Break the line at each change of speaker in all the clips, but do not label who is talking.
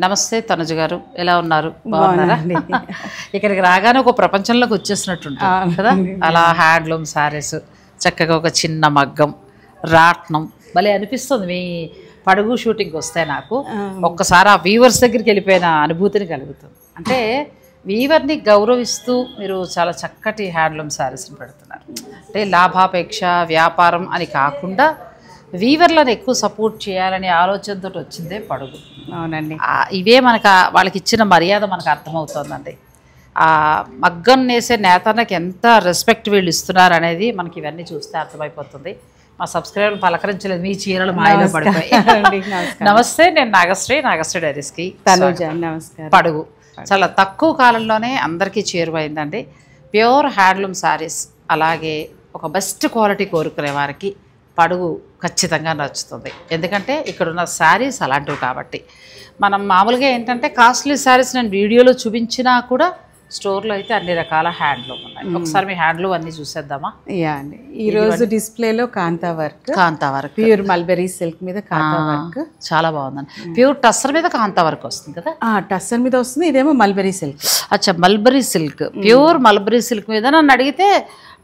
నమస్తే తనుజ గారు, ఎలా ఉన్నారు? బాగున్నారా? ఇక్కడికి రాగానే ఒక ప్రపంచంలోకి వచ్చేసినట్టుంటుంది కదా. అలా హ్యాండ్లూమ్ శారీస్, చక్కగా ఒక చిన్న మగ్గం, రాట్నం భలే అనిపిస్తుంది. మీ పడుగు షూటింగ్కి వస్తే నాకు ఒక్కసారి ఆ వీవర్స్ దగ్గరికి వెళ్ళిపోయిన అనుభూతిని కలుగుతుంది. అంటే వీవర్ని గౌరవిస్తూ మీరు చాలా చక్కటి హ్యాండ్లూమ్ శారీస్ని పెడుతున్నారు. అంటే లాభాపేక్ష వ్యాపారం అని కాకుండా వీవర్లను ఎక్కువ సపోర్ట్ చేయాలనే ఆలోచనతో వచ్చిందే పడుగు.
అవునండి,
ఇవే మనకు వాళ్ళకి ఇచ్చిన మర్యాద మనకు అర్థమవుతుందండి. ఆ మగ్గం నేసే నేతన్నకి ఎంత రెస్పెక్ట్ వీళ్ళు ఇస్తున్నారు అనేది మనకి ఇవన్నీ చూస్తే అర్థమైపోతుంది. మా సబ్స్క్రైబర్లు పలకరించలేదు, మీ చీరలు మాయలో పడిపోయి. నమస్తే, నేను నాగశ్రీ డైరీస్కి
నమస్కారం.
పడుగు చాలా తక్కువ కాలంలోనే అందరికీ చేరువైందండి. ప్యూర్ హ్యాండ్లూమ్ శారీస్, అలాగే ఒక బెస్ట్ క్వాలిటీ కోరుకునే వారికి పడుగు ఖచ్చితంగా నచ్చుతుంది. ఎందుకంటే ఇక్కడున్న శారీస్ అలాంటివి కాబట్టి. మనం మామూలుగా ఏంటంటే కాస్ట్లీ శారీస్ నేను వీడియోలో చూపించినా కూడా స్టోర్లో అయితే అన్ని రకాల హ్యాండ్లూమ్ ఉన్నాయి. ఒకసారి మీ హ్యాండ్లూమ్ అన్ని చూసేద్దామా?
యా అండి, ఈ రోజు డిస్ప్లేలో కాంతా వర్క్ ప్యూర్ మల్బెరీ సిల్క్ మీద కాంతా వర్క్
చాలా బాగుందండి. ప్యూర్ టస్సర్ మీద కాంతా వర్క్ వస్తుంది కదా.
టస్సర్ మీద వస్తుంది, ఇదేమో మల్బెరీ సిల్క్.
అచ్చా, mulberry silk, pure mulberry silk మీద నన్ను అడిగితే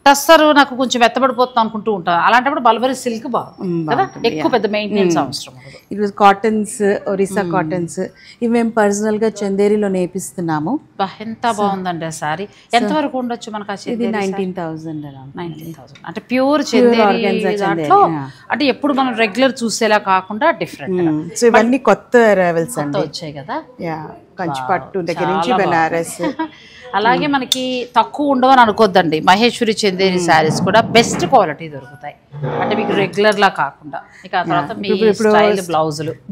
టస్సర్ నాకు కొంచెం మెత్తబడిపోతుంది అనుకుంటూ ఉంటాను. అలాంటప్పుడు మల్బెరీ సిల్క్ బాగుంది కదా, ఎక్కువ పెద్ద మెయింటెనెన్స్ అవసరం.
ఇది కాటన్స్, ఒరిస్సా కాటన్స్, ఇవి మేము పర్సనల్ గా చందేరిలో నేపిస్తున్నాము.
ఎంత బాగుందండి ఆ సారీ. ఎంతవరకు ఉండొచ్చు మనకు?
ఇది 19,000.
19,000 అంటే ప్యూర్ చందేరి దాంట్లో. అంటే ఎప్పుడు మనం రెగ్యులర్ చూసేలా కాకుండా డిఫరెంట్.
సో ఇవన్నీ కొత్త అరైవల్స్ అండి,
వచ్చాయి కదా.
కంచి పట్టు దగ్గర నుంచి బెనారస్.
అలాగే మనకి తక్కువ ఉండవని అనుకోద్దండి, మహేశ్వరి చందేరి శారీస్ కూడా బెస్ట్ క్వాలిటీ దొరుకుతాయి. అంటే మీకు రెగ్యులర్ లా కాకుండా. ఇక ఆ తర్వాత మీ స్టైల్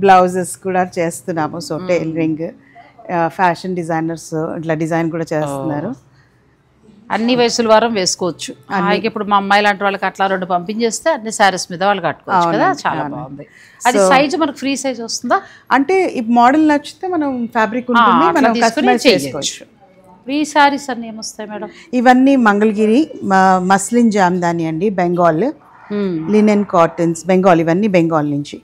బ్లౌజెస్ కూడా చేస్తున్నాము. సో టైలరింగ్, ఫ్యాషన్ డిజైనర్స్ ఇట్లా డిజైన్ కూడా చేస్తున్నారు.
అన్ని వయసుల వారం వేసుకోవచ్చు. ఇప్పుడు మా అమ్మాయి లాంటి వాళ్ళకి అట్లా 2 పంపించేస్తే అన్ని శారీస్ మీద వాళ్ళు కట్టుకోవచ్చు కదా. చాలా బాగుంది. అది సైజ్ మనకు ఫ్రీ సైజ్ వస్తుందా?
అంటే ఈ మోడల్ నచ్చితే మనం ఫ్యాబ్రిక్ ఉంటుంది, మనం కస్టమైజ్ చేసుకోవచ్చు.
ఈ శారీస్ అన్ని ఏమొస్తాయి మేడం?
ఇవన్నీ మంగళగిరి మస్లిన్ జామ్దాని అండి, బెంగాల్ లినెన్ కాటన్స్, బెంగాల్. ఇవన్నీ బెంగాల్ నుంచి.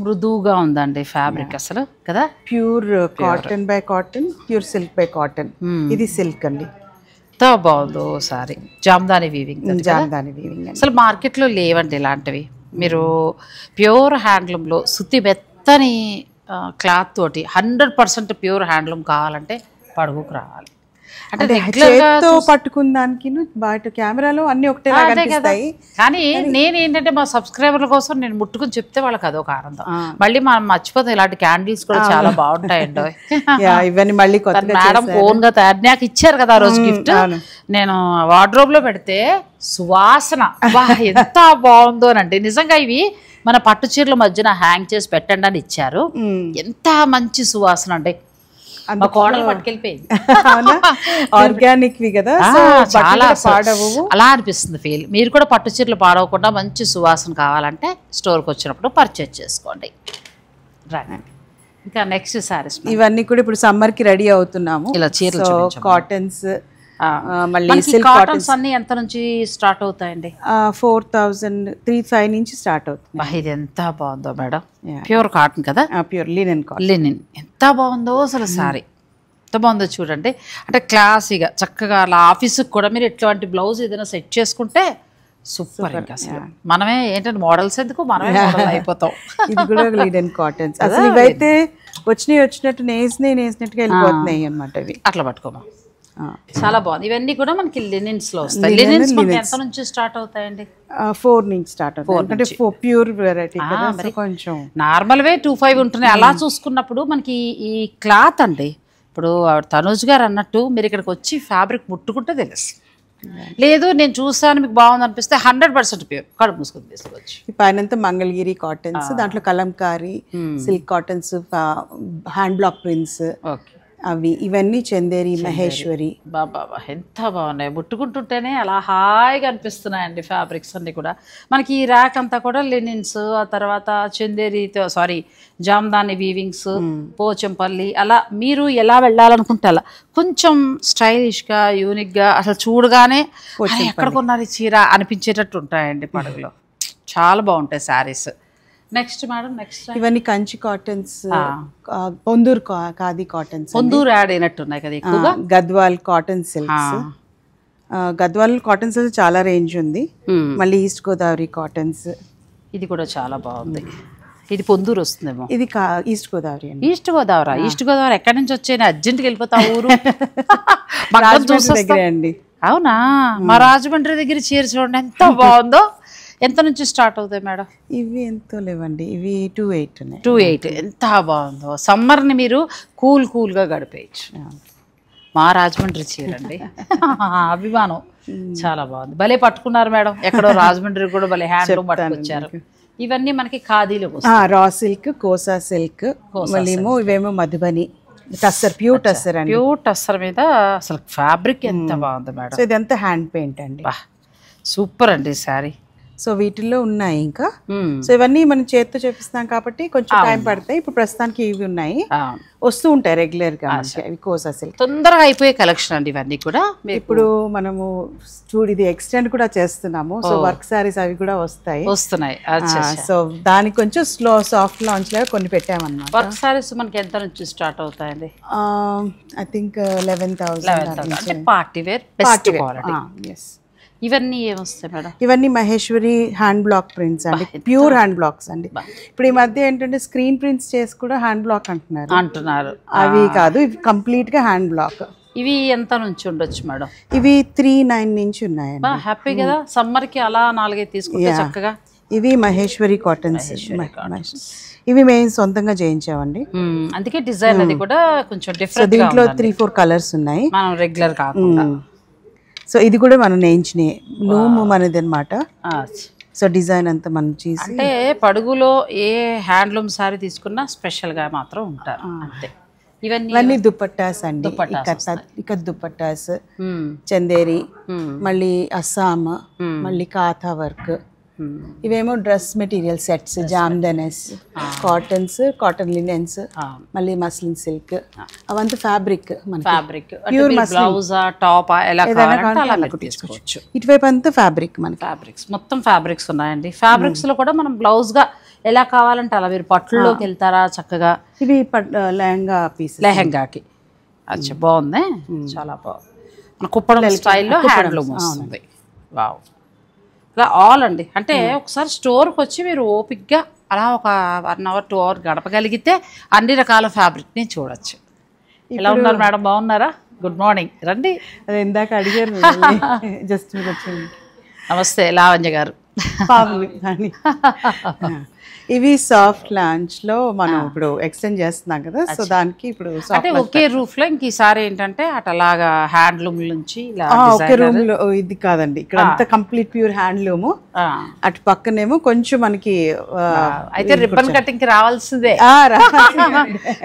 మృదువుగా ఉందండి ఫ్యాబ్రిక్ అసలు కదా.
Pure cotton by cotton, pure silk by cotton. ఇది సిల్క్ అండి.
ఎంత బాగుందో సారీ. జామ్దాని వీవింగ్. అసలు మార్కెట్లో లేవండి ఇలాంటివి. మీరు ప్యూర్ హ్యాండ్లూమ్లో సుత్తి మెత్తని క్లాత్ తోటి 100% ప్యూర్ హ్యాండ్లూమ్ కావాలంటే పడుగుకు రావాలి.
అంటే చేతితో పట్టుకున్న దానికి బయట కెమెరాలో అన్ని ఒకటేలా కనిపిస్తాయి.
కానీ నేనేంటంటే మా సబ్స్క్రైబర్ల కోసం నేను ముట్టుకుని చెప్తే వాళ్ళకి అదొక ఆనందం. మళ్ళీ మనం మర్చిపోతాం. ఇలాంటి క్యాండిల్స్ కూడా చాలా బాగుంటాయండి.
ఇవన్నీ మళ్ళీ
మేడం ఓన్ గా తయారు నాకు ఇచ్చారు కదా ఆ రోజు గిఫ్ట్. నేను వార్డ్రోబ్ లో పెడితే సువాసన ఎంత బాగుందో అంటే. నిజంగా ఇవి మన పట్టు చీరల మధ్యన హ్యాంగ్ చేసి పెట్టండి అని ఇచ్చారు. ఎంత మంచి సువాసన అంటే. మా కోడలు పట్టుకెళ్ళిపోయింది.
ఆర్గానిక్ కదా,
చాలా అలా అనిపిస్తుంది ఫీల్. మీరు కూడా పట్టు చీరలు పాడవకుండా మంచి సువాసన కావాలంటే స్టోర్కి వచ్చినప్పుడు పర్చేజ్ చేసుకోండి. ఇంకా నెక్స్ట్ సారీస్
ఇవన్నీ కూడా ఇప్పుడు సమ్మర్ కి రెడీ అవుతున్నాము.
ఇలా చీరలు
కాటన్స్,
మళ్ళీ సిల్క్ కాటన్స్ అన్ని ఎంత నుంచి స్టార్ట్ అవుతాయండి?
4,035 నుంచి స్టార్ట్ అవుతుంది.
ఇది ఎంత బాగుందో మేడం. ప్యూర్ కాటన్ కదా,
ప్యూర్ లినెన్ కాటన్.
లినెన్ ఎంత బాగుందో అసలు సారీ. ఎంత బాగుందో చూడండి. అంటే క్లాసీగా చక్కగా అలా ఆఫీస్కి కూడా మీరు ఎట్లాంటి బ్లౌజ్ ఏదైనా సెట్ చేసుకుంటే సూపర్. ఇంకా అసలు మనమే ఏంటంటే మోడల్స్ ఎందుకు, మనమే మోడల్ అయిపోతాం.
ఇది కూడా లినెన్ కాటన్స్. అసలు ఇవైతే వచ్చినట్టు నేసినట్టుగా వెళ్ళిపోతున్నాయి అనమాట. ఇవి
అట్లా పట్టుకోమా, చాలా బాగుంది. ఇవన్నీ కూడా మనకి లినిన్స్ లో వస్తాయి. లినిన్స్ ఎంత నుంచి స్టార్ట్ అవుతాయండి?
4 నుంచి స్టార్ట్ అవుతాయి. అంటే ప్యూర్ వెరైటీ కదా, కొంచెం
నార్మల్ వే 2,500 ఉంటున్నాయి. అలా చూసుకున్నప్పుడు మనకి ఈ క్లాత్ అండి, ఇప్పుడు తనూజ్ గారు అన్నట్టు మీరు ఇక్కడికి వచ్చి ఫ్యాబ్రిక్ ముట్టుకుంటే తెలుసు. లేదు నేను చూసాను మీకు బాగుంది అనిపిస్తే 100% ప్యూర్ కడుపు మూసుకొని తీసుకోవచ్చు.
పైనంతా మంగళగిరి కాటన్స్, దాంట్లో Kalamkari silk cottons, hand block prints, అవి ఇవన్నీ చందేరి, మహేశ్వరి.
బాబా ఎంత బాగున్నాయి. ముట్టుకుంటుంటేనే అలా హాయిగా అనిపిస్తున్నాయండి ఫ్యాబ్రిక్స్ అన్ని కూడా. మనకి ఈ ర్యాక్ అంతా కూడా లినిన్స్, ఆ తర్వాత చందేరితో జామ్దాని వీవింగ్స్, పోచంపల్లి, అలా మీరు ఎలా వెళ్ళాలనుకుంటే అలా కొంచెం స్టైలిష్గా యూనిక్గా అసలు చూడగానే ఎక్కడ కొన్నారు ఈ చీర అనిపించేటట్టు ఉంటాయండి పడుగులో. చాలా బాగుంటాయి శారీస్. నెక్స్ట్ మేడం నెక్స్ట్
ఇవన్నీ Kanchi cottons, Ponduru khadi cottons,
Ponduru add అయినట్టున్నాయి కదా ఎక్కువగా.
Gadwal cotton silks, Gadwal cotton silks చాలా రేంజ్ ఉంది. మళ్ళీ ఈస్ట్ గోదావరి కాటన్స్,
ఇది కూడా చాలా బాగుంది. ఇది పొందూరు వస్తుందేమో.
ఇది ఈస్ట్ గోదావరి అండి.
ఈస్ట్ గోదావరి, ఈస్ట్ గోదావరి ఎక్కడి నుంచి వచ్చాయి? అర్జెంట్కి వెళ్ళిపోతా ఊరు.
దగ్గరే అండి.
అవునా? మా రాజమండ్రి దగ్గర చీర చూడండి ఎంత బాగుందో. ఎంత నుంచి స్టార్ట్ అవుతాయి మేడం?
ఇవి ఎంతో లేవండి, ఇవి 28 ఉన్నాయి.
28 ఎంత బాగుందో. సమ్మర్ని మీరు కూల్గా గడిపేయచ్చు. మా రాజమండ్రి చీర అండి. అభిమానం, చాలా బాగుంది. భలే పట్టుకున్నారు మేడం. ఎక్కడో రాజమండ్రి కూడా భలే హ్యాండ్లూమ్ పట్టుకొచ్చారు. ఇవన్నీ మనకి ఖాదీలో
రా సిల్క్, కోసా సిల్క్, మళ్ళీ ఇవేమో మధుబని టస్సర్, ప్యూర్ టస్సర్ అండి.
ప్యూర్ టస్సర్ మీద అసలు ఫ్యాబ్రిక్ ఎంత బాగుంది మేడం.
సో ఇదంతా హ్యాండ్ పెయింట్ అండి.
సూపర్ అండి శారీ.
సో వీటిల్లో ఉన్నాయి ఇంకా. సో ఇవన్నీ మనం చేతితో చేపిస్తాం కాబట్టి కొంచెం టైం పడతాయి. ఇప్పుడు ప్రస్తుతానికి ఇవి ఉన్నాయి, వస్తూ ఉంటాయి రెగ్యులర్ గా. అవి కోసా సిల్క్
తొందరగా అయిపోయే కలెక్షన్ అండి ఇవన్నీ కూడా.
ఇప్పుడు మనము ఇది ఎక్స్టెండ్ కూడా చేస్తున్నాము. సో వర్క్ సారీస్ అవి కూడా వస్తున్నాయి. సో దానికి కొంచెం సాఫ్ట్ లాంచ్ లాగా కొన్ని పెట్టామన్నమాట.
వర్క్ సారీస్ మనకి ఎంత నుంచి స్టార్ట్ అవుతాయండి?
I think 11,000.
అంటే పార్టీ వేర్, బెస్ట్ క్వాలిటీ. ఇవన్నీ ఏమొస్తాయి మేడం?
ఇవన్నీ మహేశ్వరి హ్యాండ్ బ్లాక్ ప్రింట్స్ అండి, ప్యూర్ హ్యాండ్ బ్లాక్స్ అండి. ఇప్పుడు ఈ మధ్య ఏంటంటే స్క్రీన్ ప్రింట్స్ చేసి కూడా హ్యాండ్ బ్లాక్ అంటున్నారు. అవి కాదు, ఇవి కంప్లీట్ గా హ్యాండ్ బ్లాక్.
ఇవి ఎంత నుంచి ఉండొచ్చు మేడం?
ఇవి 3,900 నుంచి ఉన్నాయండి.
హ్యాపీ కదా, సమ్మర్ కి అలా 4 తీసుకుంటే చక్కగా.
ఇవి మహేశ్వరి కాటన్స్. ఇవి మేము సొంతంగా చేయించామండి,
అందుకే డిజైన్ అది కూడా కొంచెం డిఫరెంట్.
దీంట్లో 3-4 కలర్స్ ఉన్నాయి,
మనం రెగ్యులర్ కాకుండా.
సో ఇది కూడా మనం నేయించిన లూమ్ మనది అనమాట. సో డిజైన్ అంతా మనం చేసి,
అంటే పడుగులో ఏ హ్యాండ్లూమ్ సారీ తీసుకున్నా స్పెషల్ గా మాత్రం ఉంటారు అంతే.
ఇవన్నీ దుపట్టాస్ అండి, ఇక దుపట్టాస్, చందేరి, మళ్ళీ అస్సాం, మళ్ళీ కాథా వర్క్. ఇవేమో dress material sets, jamdanis, cottons, cotton linens, మళ్ళీ మస్లిన్ సిల్క్, అవంతా ఫ్యాబ్రిక్. ప్యూర్
బ్లౌజ్ టాప్ తీసుకోవచ్చు.
ఇటువైపు అంతా ఫ్యాబ్రిక్. మన
ఫ్యాబ్రిక్స్ మొత్తం ఫ్యాబ్రిక్స్ ఉన్నాయండి. ఫ్యాబ్రిక్స్ లో కూడా మనం బ్లౌజ్ గా ఎలా కావాలంటే అలా. మీరు పట్టులోకి వెళ్తారా చక్కగా?
ఇవి లెహంగా పీస్,
లెహంగాకి. అచ్చా, బాగుంది, చాలా బాగుంది. మన కుప్పడం స్టైల్లో హ్యాండ్లూమ్ వస్తుంది. వావ్, ఇలా ఆల్ అండి. అంటే ఒకసారి స్టోర్కి వచ్చి మీరు ఓపిక్గా అలా ఒక 1 hour 2 hour గడపగలిగితే అన్ని రకాల ఫ్యాబ్రిక్ని చూడొచ్చు. ఎలా ఉన్నారు మేడం, బాగున్నారా? గుడ్ మార్నింగ్, రండి.
అదే ఇందాక అడిగారు, జస్ట్
నమస్తే లావణ్య గారు.
ఇవి సాఫ్ట్ లాంచ్ లో మనం ఇప్పుడు ఎక్స్టెండ్ చేస్తున్నాం కదా, సో దానికి ఇప్పుడు
అంటే ఒకే రూఫ్ లో ఇంక ఈసారి ఏంటంటే అట్లాగా హ్యాండ్లూమ్ నుంచి
ఒకే రూమ్ లో. ఇది కాదండి, ఇక్కడ అంతా కంప్లీట్ ప్యూర్ హ్యాండ్లూమ్. అటు పక్కనేమో కొంచెం మనకి
అయితే రిబ్బన్ కటింగ్ కి రావాల్సిందే,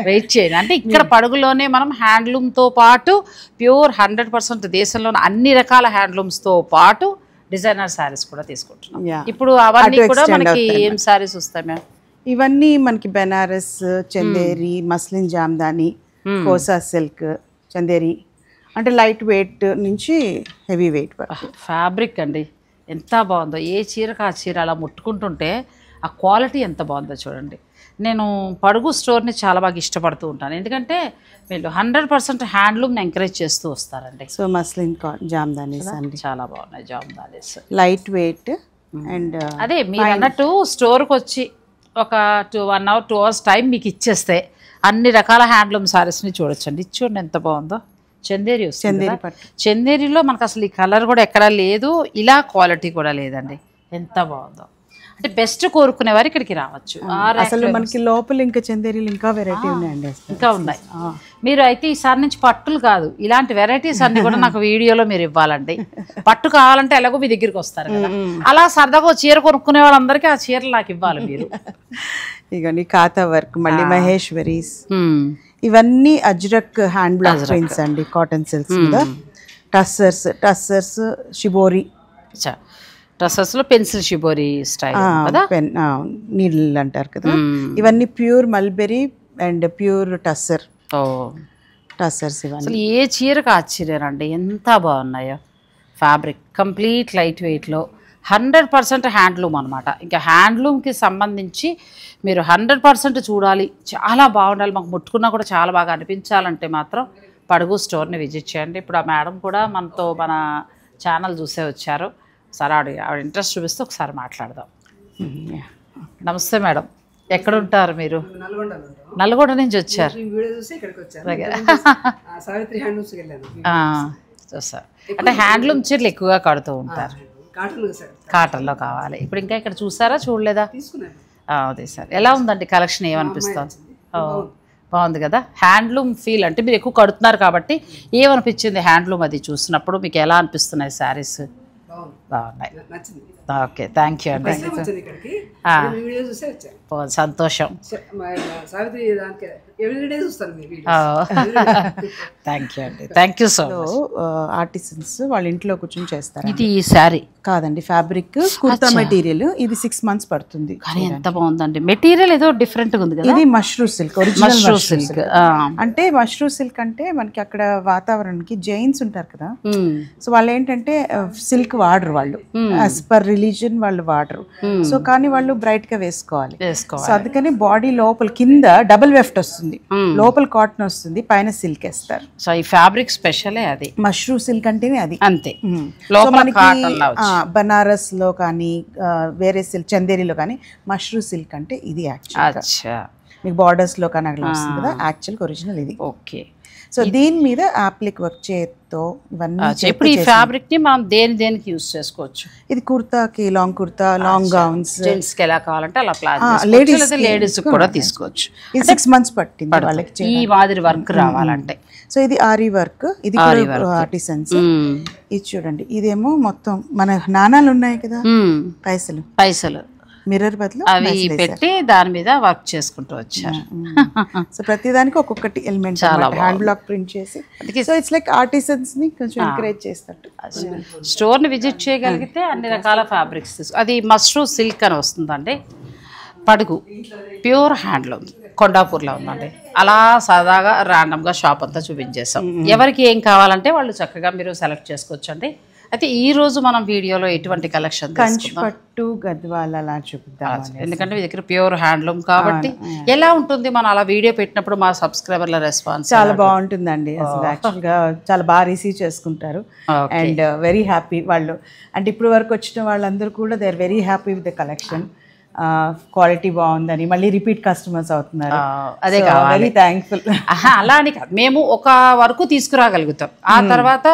వెయిట్ చేయండి. అంటే ఇక్కడ పడుగులోనే మనం హ్యాండ్లూమ్ తో పాటు ప్యూర్ 100% దేశంలోని అన్ని రకాల హ్యాండ్లూమ్స్ తో పాటు డిజైనర్ సారీస్ కూడా తీసుకుంటున్నాం. ఇప్పుడు అవన్నీ కూడా మనకి ఏం సారీస్ వస్తాయి మ్యామ్?
ఇవన్నీ మనకి బెనారస్, చందేరి, మస్లిన్ జామ్దాని, కోసా సిల్క్, చందేరి, అంటే లైట్ వెయిట్ నుంచి హెవీ వెయిట్
ఫ్యాబ్రిక్ అండి. ఎంత బాగుందో, ఏ చీరకు ఆ చీర అలా ముట్టుకుంటుంటే ఆ క్వాలిటీ ఎంత బాగుందో చూడండి. నేను పడుగు స్టోర్ని చాలా బాగా ఇష్టపడుతూ ఉంటాను, ఎందుకంటే వీళ్ళు 100% హ్యాండ్లూమ్ని ఎంకరేజ్ చేస్తూ వస్తారండి.
సో మస్లిన్ జామ్దానీస్ అండి,
చాలా బాగున్నాయి జామ్దానీస్,
లైట్ వెయిట్. అండ్
అదే మీరు అన్నట్టు స్టోర్కి వచ్చి ఒక 1 hour 2 hours టైం మీకు ఇచ్చేస్తే అన్ని రకాల హ్యాండ్లూమ్ సారీస్ని చూడొచ్చండి. చూడండి ఎంత బాగుందో. చందేరి వస్తుంది, చందేరిలో మనకు అసలు ఈ కలర్ కూడా ఎక్కడా లేదు, ఇలా క్వాలిటీ కూడా లేదండి. ఎంత బాగుందో. అంటే బెస్ట్ కోరుకునే వారు ఇక్కడికి రావచ్చు.
అసలు మనకి లోపల ఇంకా చందేరీలు ఇంకా వెరైటీ ఉన్నాయండి,
ఇంకా ఉన్నాయి. మీరు అయితే ఈసారి నుంచి పట్టులు కాదు, ఇలాంటి వెరైటీస్ అన్ని కూడా నాకు వీడియోలో మీరు ఇవ్వాలండి. పట్టు కావాలంటే ఎలాగో మీ దగ్గరికి వస్తారు కదా, అలా సరదాగా చీర కొనుక్కునే వాళ్ళందరికీ ఆ చీరలు నాకు ఇవ్వాలి మీరు.
ఇక ఖాతా వర్క్, మళ్ళీ మహేశ్వరీస్, ఇవన్నీ అజ్రక్ హ్యాండ్ బ్లాక్ ప్రింట్స్ అండి, కాటన్ సిల్క్స్ మీద. టస్సర్స్ షిబోరి,
డ్రెస్సెస్లో పెన్సిల్ షిబోరి స్టైల్ కదా,
నీళ్ళు అంటారు కదా. ఇవన్నీ pure mulberry and pure tussars.
అసలు ఏ చీరకు ఆ చీరేనండి, ఎంత బాగున్నాయో. ఫ్యాబ్రిక్ కంప్లీట్ లైట్ వెయిట్లో 100% హ్యాండ్లూమ్ అనమాట. ఇంకా హ్యాండ్లూమ్కి సంబంధించి మీరు 100% చూడాలి, చాలా బాగుండాలి, మాకు ముట్టుకున్నా కూడా చాలా బాగా అనిపించాలంటే మాత్రం పడుగు స్టోర్ని విజిట్ చేయండి. ఇప్పుడు ఆ మేడం కూడా మనతో మన ఛానల్ చూసే వచ్చారు. సరే ఆవిడ ఇంట్రెస్ట్ చూపిస్తే ఒకసారి మాట్లాడదాం. నమస్తే మేడం, ఎక్కడ ఉంటారు మీరు? నల్గొండ నుంచి వచ్చారు. చూసారు అంటే హ్యాండ్లూమ్ చీరలు ఎక్కువగా కడుతూ ఉంటారు, కాటన్లో కావాలి. ఇప్పుడు ఇంకా ఇక్కడ చూసారా, చూడలేదా? అదే సార్, ఎలా ఉందండి కలెక్షన్, ఏమనిపిస్తుంది? బాగుంది కదా, హ్యాండ్లూమ్ ఫీల్ అంటే మీరు ఎక్కువ కడుతున్నారు కాబట్టి ఏమనిపించింది హ్యాండ్లూమ్ అది చూసినప్పుడు? మీకు ఎలా అనిపిస్తున్నాయి శారీస్? బాగున్నాయి, ఓకే, థ్యాంక్ యూ అండి. సంతోషం, థ్యాంక్ యూ అండి, thank you so much.
Artisans వాళ్ళ ఇంట్లో కూర్చొని చేస్తారు.
ఇది ఈ శారీ
కాదండి, ఫ్యాబ్రిక్ కుర్తా మెటీరియల్. ఇది 6 months పడుతుంది.
కానీ ఎంత బాగుందండి మెటీరియల్, ఏదో డిఫరెంట్గా ఉంది కదా.
ఇది మష్రూ సిల్క్, మష్రూ సిల్క్ అంటే మష్రూ సిల్క్ అంటే మనకి అక్కడ వాతావరణానికి జైన్స్ ఉంటారు కదా, సో వాళ్ళు ఏంటంటే సిల్క్ వాడరు, వాళ్ళు యాజ్ పర్ రిలీజియన్ వాళ్ళు వాడరు. సో కానీ వాళ్ళు బ్రైట్ గా వేసుకోవాలి. సో అందుకని బాడీ లోపల కింద డబుల్ వెఫ్ట్ వస్తుంది, లోపల కాటన్ వస్తుంది, పైన సిల్క్ వేస్తారు.
సో ఈ ఫ్యాబ్రిక్ స్పెషలే అది,
మష్రూ సిల్క్ అంటేనే అది
అంతే.
బనారస్ లో కానీ వేరే సిల్క్ చందేరిలో కానీ మష్రూ సిల్క్ అంటే ఇది యాక్చువల్. మీకు బార్డర్స్ లో కానీ అట్లా వస్తుంది కదా, యాక్చువల్ ఒరిజినల్ ఇది.
ఓకే,
సో దీని మీద ఆప్లిక్ వర్క్ చేత్తో ఇవన్నీ.
ఇప్పుడు ఈ ఫ్యాబ్రిక్ ని మనం దేనికి యూజ్ చేసుకోవచ్చు?
ఇది కుర్తాకి, long kurta, long gowns,
gents కి ఎలా కావాలంటే అలా ప్లాన్, లేడీస్ కూడా తీసుకోవచ్చు.
ఇది 6 months పట్టింది వాళ్ళకి
ఈ మాదిరి వర్క్ రావాలంటే.
సో ఇది ఆరీ వర్క్, ఇది ఆర్టిసన్స్. ఇది చూడండి, ఇదేమో మొత్తం మన నాణాలు ఉన్నాయి కదా, పైసలు మిర్రర్ బదులు
అవి పెట్టి దాని మీద వర్క్ చేసుకుంటూ వచ్చారు.
సో ప్రతిదానికి ఒక్కొక్కటి ఎలిమెంట్ చాలా హ్యాండ్ బ్లాక్ ప్రింట్ చేసి, సో ఇట్స్ లైక్ ఆర్టిసన్స్ ని కొంచెం ఎంకరేజ్ చేస్తారు.
స్టోర్ ని విజిట్ చేయగలిగితే అన్ని రకాల ఫ్యాబ్రిక్స్ అది మష్రూ సిల్క్ అని వస్తుందండి. పడుగు ప్యూర్ హ్యాండ్లూమ్ కొండాపూర్లో ఉందండి. అలా సరదాగా ర్యాండమ్గా షాప్ అంతా చూపించేసాం. ఎవరికి ఏం కావాలంటే వాళ్ళు చక్కగా మీరు సెలెక్ట్ చేసుకోవచ్చండి. అయితే ఈ రోజు మనం వీడియోలో ఎటువంటి కలెక్షన్,
కంచిపట్టు, గద్వాల్ అలా చూపిద్దాం.
ఎందుకంటే మీ దగ్గర ప్యూర్ హ్యాండ్లూమ్ కాబట్టి ఎలా ఉంటుంది, మనం అలా వీడియో పెట్టినప్పుడు మా సబ్స్క్రైబర్ల రెస్పాన్స్
చాలా బాగుంటుందండి. అసలు యాక్చువల్గా చాలా బాగా రిసీవ్ చేసుకుంటారు అండ్ వెరీ హ్యాపీ వాళ్ళు. అంటే ఇప్పుడు వరకు వచ్చిన వాళ్ళందరూ కూడా they are very happy with the collection. Quality బాగుందని మళ్ళీ రిపీట్ కస్టమర్స్ అవుతున్నారు.
అదే
వెరీ థ్యాంక్ఫుల్.
అలా అని కాదు, మేము ఒక వరకు తీసుకురాగలుగుతాం, ఆ తర్వాత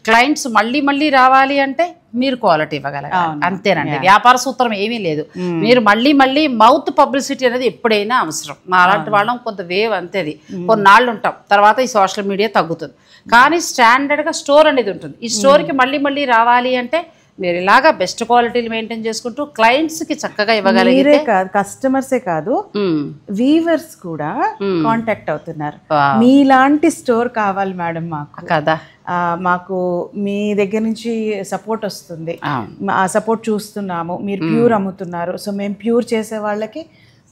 క్లయింట్స్ మళ్ళీ రావాలి అంటే మీరు క్వాలిటీ ఇవ్వగలగాలి, అంతేనండి. వ్యాపార సూత్రం ఏమీ లేదు. మీరు మళ్ళీ మౌత్ పబ్లిసిటీ అనేది ఎప్పుడైనా అవసరం. మా అలాంటి వాళ్ళం కొంత వేవ్ అంతేది, కొన్నాళ్ళు ఉంటాం, తర్వాత ఈ సోషల్ మీడియా తగ్గుతుంది. కానీ స్టాండర్డ్గా స్టోర్ అనేది ఉంటుంది. ఈ స్టోర్కి మళ్ళీ రావాలి అంటే మీరు ఇలాగా బెస్ట్ క్వాలిటీలు మెయింటైన్ చేసుకుంటూ క్లయింట్స్కి చక్కగా ఇవ్వగలిగితే,
కస్టమర్సే కాదు వీవర్స్ కూడా కాంటాక్ట్ అవుతున్నారు. మీలాంటి స్టోర్ కావాలి మేడం మాకు
కదా,
మాకు మీ దగ్గర నుంచి సపోర్ట్ వస్తుంది, ఆ సపోర్ట్ చూస్తున్నాము, మీరు ప్యూర్ అమ్ముతున్నారు, సో మేము ప్యూర్ చేసే వాళ్ళకి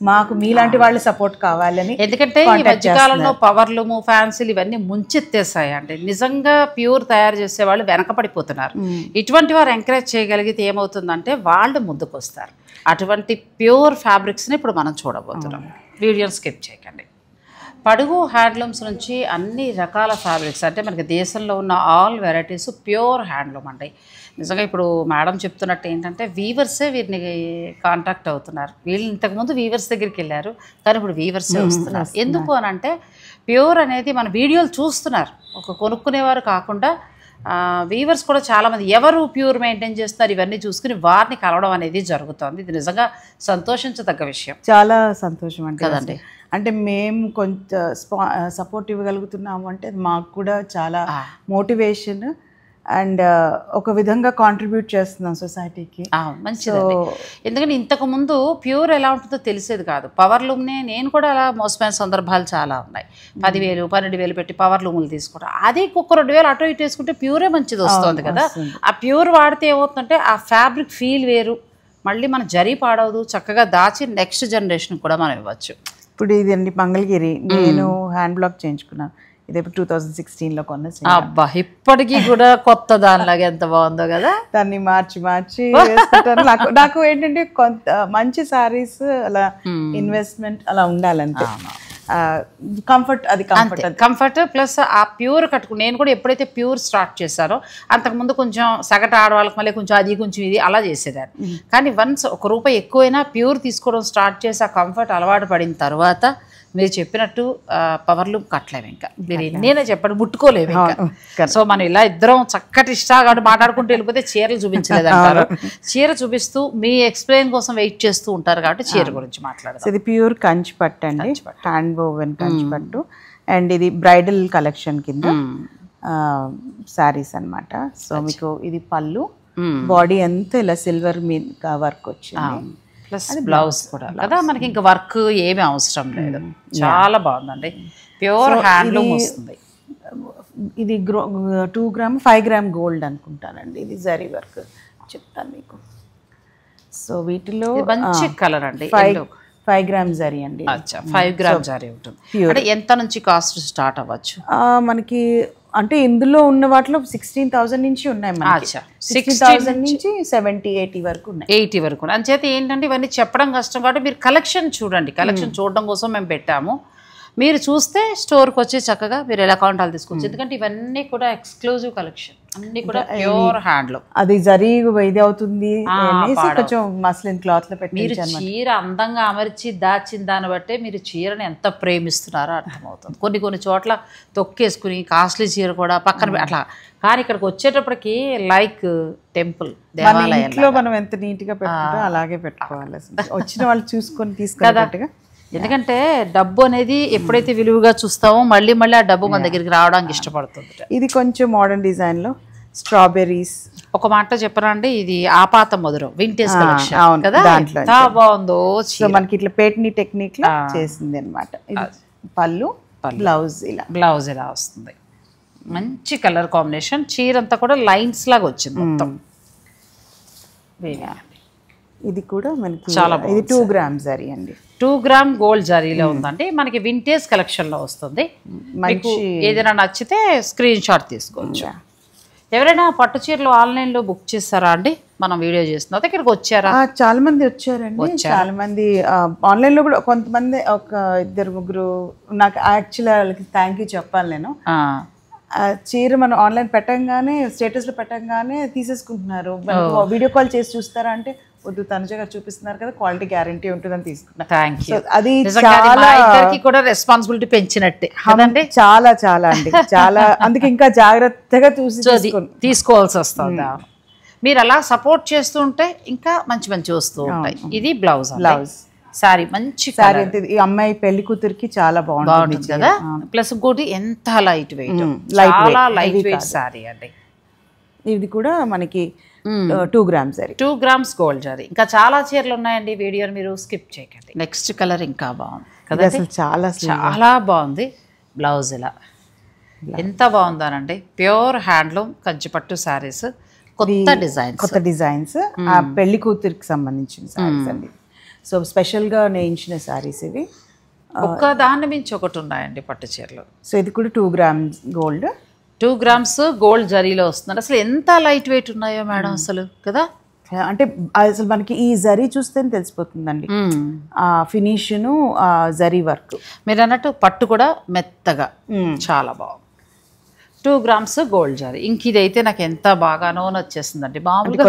మాకు మీలాంటి వాళ్ళు సపోర్ట్ కావాలని.
ఎందుకంటే ఈ మధ్యకాలంలో పవర్లూము, ఫ్యాన్సీలు ఇవన్నీ ముంచెత్తేసాయి అంటే నిజంగా ప్యూర్ తయారు చేసే వాళ్ళు వెనకపడిపోతున్నారు. ఇటువంటి వారు ఎంకరేజ్ చేయగలిగితే ఏమవుతుందంటే వాళ్ళు ముందుకు వస్తారు. అటువంటి ప్యూర్ ఫ్యాబ్రిక్స్ని ఇప్పుడు మనం చూడబోతున్నాం. వీడియోని స్కిప్ చేయకండి. పడుగు హ్యాండ్లూమ్స్ నుంచి అన్ని రకాల ఫ్యాబ్రిక్స్ అంటే మనకి దేశంలో ఉన్న ఆల్ వెరైటీస్ ప్యూర్ హ్యాండ్లూమ్ అండి. నిజంగా ఇప్పుడు మేడం చెప్తున్నట్టు ఏంటంటే వీవర్సే వీరిని కాంటాక్ట్ అవుతున్నారు. వీళ్ళు ఇంతకుముందు వీవర్స్ దగ్గరికి వెళ్ళారు, కానీ ఇప్పుడు వీవర్సే వస్తున్నారు. ఎందుకు అని అంటే ప్యూర్ అనేది మన వీడియోలు చూస్తున్నారు, ఒక కొనుక్కునేవారు కాకుండా వీవర్స్ కూడా చాలామంది ఎవరు ప్యూర్ మెయింటైన్ చేస్తున్నారు ఇవన్నీ చూసుకుని వారిని కలవడం అనేది జరుగుతుంది. ఇది నిజంగా సంతోషించదగ్గ విషయం,
చాలా సంతోషం అంటే
కదండి.
అంటే మేము కొంత సపోర్ట్ ఇవ్వగలుగుతున్నాము అంటే మాకు కూడా చాలా మోటివేషన్ అండ్ ఒక విధంగా కాంట్రిబ్యూట్ చేస్తున్నాం సొసైటీకి.
మంచిదండి. ఎందుకంటే ఇంతకుముందు ప్యూర్ ఎలా ఉంటుందో తెలిసేది కాదు. పవర్ లూమ్నే నేను కూడా అలా మోసపోయిన సందర్భాలు చాలా ఉన్నాయి. 10,000 12,000 పెట్టి పవర్ లూములు తీసుకోవడం, అది ఒక్క 2,000 అటు ఇటు వేసుకుంటే ప్యూరే మంచిది వస్తుంది కదా. ఆ ప్యూర్ వాడితే ఏమవుతుందంటే ఆ ఫ్యాబ్రిక్ ఫీల్ వేరు, మళ్ళీ మన జరీ పాడవదు, చక్కగా దాచి నెక్స్ట్ జనరేషన్ కూడా మనం ఇవ్వచ్చు.
ఇప్పుడు ఇది అండి మంగళగిరి, నేను హ్యాండ్ బ్లాక్ చేయించుకున్నాను. ఇది 2016లో కొన్న చీర.
అబ్బా ఇప్పటికీ కూడా కొత్త దానిలాగా ఎంత బాగుందో కదా.
దాన్ని మార్చి వేసుకుంటాను. నాకు ఏంటంటే కొంత మంచి సారీస్ అలా ఇన్వెస్ట్మెంట్ అలా ఉండాలంటే
కంఫర్ట్ ప్లస్ ఆ ప్యూర్ కట్టుకు. నేను కూడా ఎప్పుడైతే ప్యూర్ స్టార్ట్ చేశారో అంతకుముందు కొంచెం సగటు ఆడవాళ్ళకి మళ్ళీ కొంచెం అది కొంచెం ఇది అలా చేసేదాన్ని. కానీ వన్స్ ₹1 ఎక్కువైనా ప్యూర్ తీసుకోవడం స్టార్ట్ చేసి ఆ కంఫర్ట్ అలవాటు పడిన తర్వాత మీరు చెప్పినట్టు పవర్లూమ్ కట్టలేము, ఇంకా మీరు ఎన్నేనే చెప్పండి ముట్టుకోలేము ఇంకా. సో మనం ఇలా ఇద్దరం చక్కటి ఇష్టాగా మాట్లాడుకుంటూ వెళ్ళిపోతే చీరలు చూపించలేదు అంటారు. చీర చూపిస్తూ మీ ఎక్స్ప్లెయిన్ కోసం వెయిట్ చేస్తూ ఉంటారు కాబట్టి చీర గురించి మాట్లాడదాం.
ఇది ప్యూర్ కంచి పట్టు అండి, హ్యాండ్ వోవెన్ కంచి పట్టు. అండ్ ఇది బ్రైడల్ కలెక్షన్ కింద శారీస్ అన్నమాట. సో మీకు ఇది పళ్ళు, బాడీ అంతా ఇలా సిల్వర్ మీద వర్క్ వచ్చింది.
ప్లస్ బ్లౌజ్ కూడా కదా మనకి ఇంకా వర్క్ ఏమీ అవసరం లేదు. చాలా బాగుందండి, ప్యూర్ హ్యాండ్లూమ్ వస్తుంది.
ఇది 2 గ్రామ్ 5 గ్రామ్ గోల్డ్ అనుకుంటానండి. ఇది జరీ వర్క్ చెప్తాను మీకు. సో వీటిలో
మంచి కలర్ అండి,
5 గ్రామ్ జరీ అండి.
5 గ్రామ్ జరీ ఉంటుంది. అంటే ఎంత నుంచి కాస్ట్ స్టార్ట్ అవ్వచ్చు
మనకి? అంటే ఇందులో ఉన్న వాటిలో 16,000 నుంచి ఉన్నాయి మనకి. 16,000 నుంచి 70-80 వరకు ఉన్నాయి.
80 వరకు. అంచేత ఏంటంటే ఇవన్నీ చెప్పడం కష్టం కాబట్టి మీరు కలెక్షన్ చూడండి. కలెక్షన్ చూడడం కోసం మేము పెట్టాము. మీరు చూస్తే స్టోర్కి వచ్చి చక్కగా మీరు ఎలా కావాలంటే తీసుకోవచ్చు. ఎందుకంటే ఇవన్నీ కూడా ఎక్స్క్లూజివ్ కలెక్షన్, అన్ని కూడా ప్యూర్ హ్యాండ్లూమ్.
అది జరీ ఇది అవుతుంది, కొంచెం మస్లిన్ క్లాత్ లో పెట్టి
మీరు చీర అందంగా అమర్చి దాచిన దాన్ని బట్టే మీరు చీరని ఎంత ప్రేమిస్తున్నారో అర్థమవుతుంది. కొన్ని చోట్ల తొక్కేసుకుని కాస్ట్లీ చీర కూడా పక్కన అట్లా, కానీ ఇక్కడికి వచ్చేటప్పటికి లైక్ టెంపుల్ దేవాలయంలో
మనం ఎంత నీట్ గా పెట్టుకుంటే అలాగే పెట్టుకోవాలి. వచ్చిన వాళ్ళు చూసుకొని తీసుకున్నట్టుగా.
ఎందుకంటే డబ్బు అనేది ఎప్పుడైతే విలువగా చూస్తామో మళ్ళీ ఆ డబ్బు మన దగ్గరికి రావడానికి ఇష్టపడుతుంది.
ఇది కొంచెం మోడర్న్ డిజైన్ లో స్ట్రాబెర్రీస్.
ఒక మాట చెప్పరా అండి, ఇది ఆపాత మధురం వింటేజ్ కలెక్షన్ కదా, ఎంత బాగుందో.
మనకి ఇట్లా పేటనీ టెక్నిక్ లో చేసింది అనమాట. పళ్ళు, బ్లౌజ్
ఇలా వస్తుంది. మంచి కలర్ కాంబినేషన్. చీర అంతా కూడా లైన్స్ లాగా వచ్చింది మొత్తం.
ఇది కూడా మనకి చాలా ఇది 2 గ్రామ్ జరీ అండి.
2 గ్రామ్ గోల్డ్ జరీలో ఉందండి. మనకి వింటేజ్ కలెక్షన్ లో వస్తుంది. మీకు ఏదైనా నచ్చితే స్క్రీన్ షాట్ తీసుకోవచ్చు. ఎవరైనా పట్టు చీరలు ఆన్లైన్ లో బుక్ చేస్తారా అండి? మనం వీడియో చేస్తున్నా ఇక్కడికి వచ్చారా?
చాలా మంది వచ్చారండి. చాలా మంది ఆన్లైన్ లో కూడా, కొంతమంది ఒక 2-3 నాకు యాక్చువల్లీ వాళ్ళకి థ్యాంక్ యూ చెప్పాలి. నేను చీర మనం ఆన్లైన్ పెట్టంగానే స్టేటస్ లో పెట్టంగానే తీసేసుకుంటున్నారు. వీడియో కాల్ చేసి చూస్తారా అంటే వద్దు, తనుజ గారు చూపిస్తున్నారు కదా, క్వాలిటీ గ్యారంటీ ఉంటుందని తీసుకున్నారు. అది
కూడా రెస్పాన్సిబిలిటీ పెంచినట్టే
చాలా చాలా అండి, చాలా. అందుకే ఇంకా జాగ్రత్తగా
తీసుకోవాల్సి వస్తుంది. మీరు అలా సపోర్ట్ చేస్తూ ఉంటే ఇంకా మంచి వస్తూ ఉంటాయి. ఇది బ్లౌజ్ సారీ, మంచి సారీ.
ఈ అమ్మాయి పెళ్లి కూతురికి చాలా బాగుంటుంది
కదా. ప్లస్ ఇంకోటి ఎంత లైట్ వెయిట్, చాలా లైట్ వెయిట్ సారీ అండి.
ఇది కూడా మనకి 2 grams zari,
2 grams gold zari. ఇంకా చాలా చీరలు ఉన్నాయండి, వీడియోని మీరు స్కిప్ చేయకండి. నెక్స్ట్ కలర్ ఇంకా బాగుంది కదా,
అసలు
చాలా బాగుంది. బ్లౌజ్ ఇలా ఎంత బాగుందానండి, ప్యూర్ హ్యాండ్లూమ్ కంచిపట్టు శారీస్, కొత్త డిజైన్స్
ఆ పెళ్లి కూతురికి సంబంధించిన శారీస్ అండి. సో స్పెషల్గా నేయించిన శారీస్ ఇవి.
ఒక్క దాన్ని మించి ఒకటి ఉన్నాయండి పట్టు చీరలు.
సో ఇది కూడా 2 గ్రామ్స్ గోల్డ్,
2 గ్రామ్స్ గోల్డ్ జరీలో వస్తున్నారు. అసలు ఎంత లైట్ వెయిట్ ఉన్నాయో మేడం అసలు కదా.
అంటే అసలు మనకి ఈ జరీ చూస్తేనే తెలిసిపోతుందండి ఆ ఫినిష్ను, ఆ జరీ వర్క్.
మీరు అన్నట్టు పట్టు కూడా మెత్తగా చాలా బాగుంది. 2 గ్రామ్స్ గోల్డ్ జరీ. ఇంక ఇదైతే నాకు ఎంత బాగానో నచ్చేస్తుందండి. మామూలుగా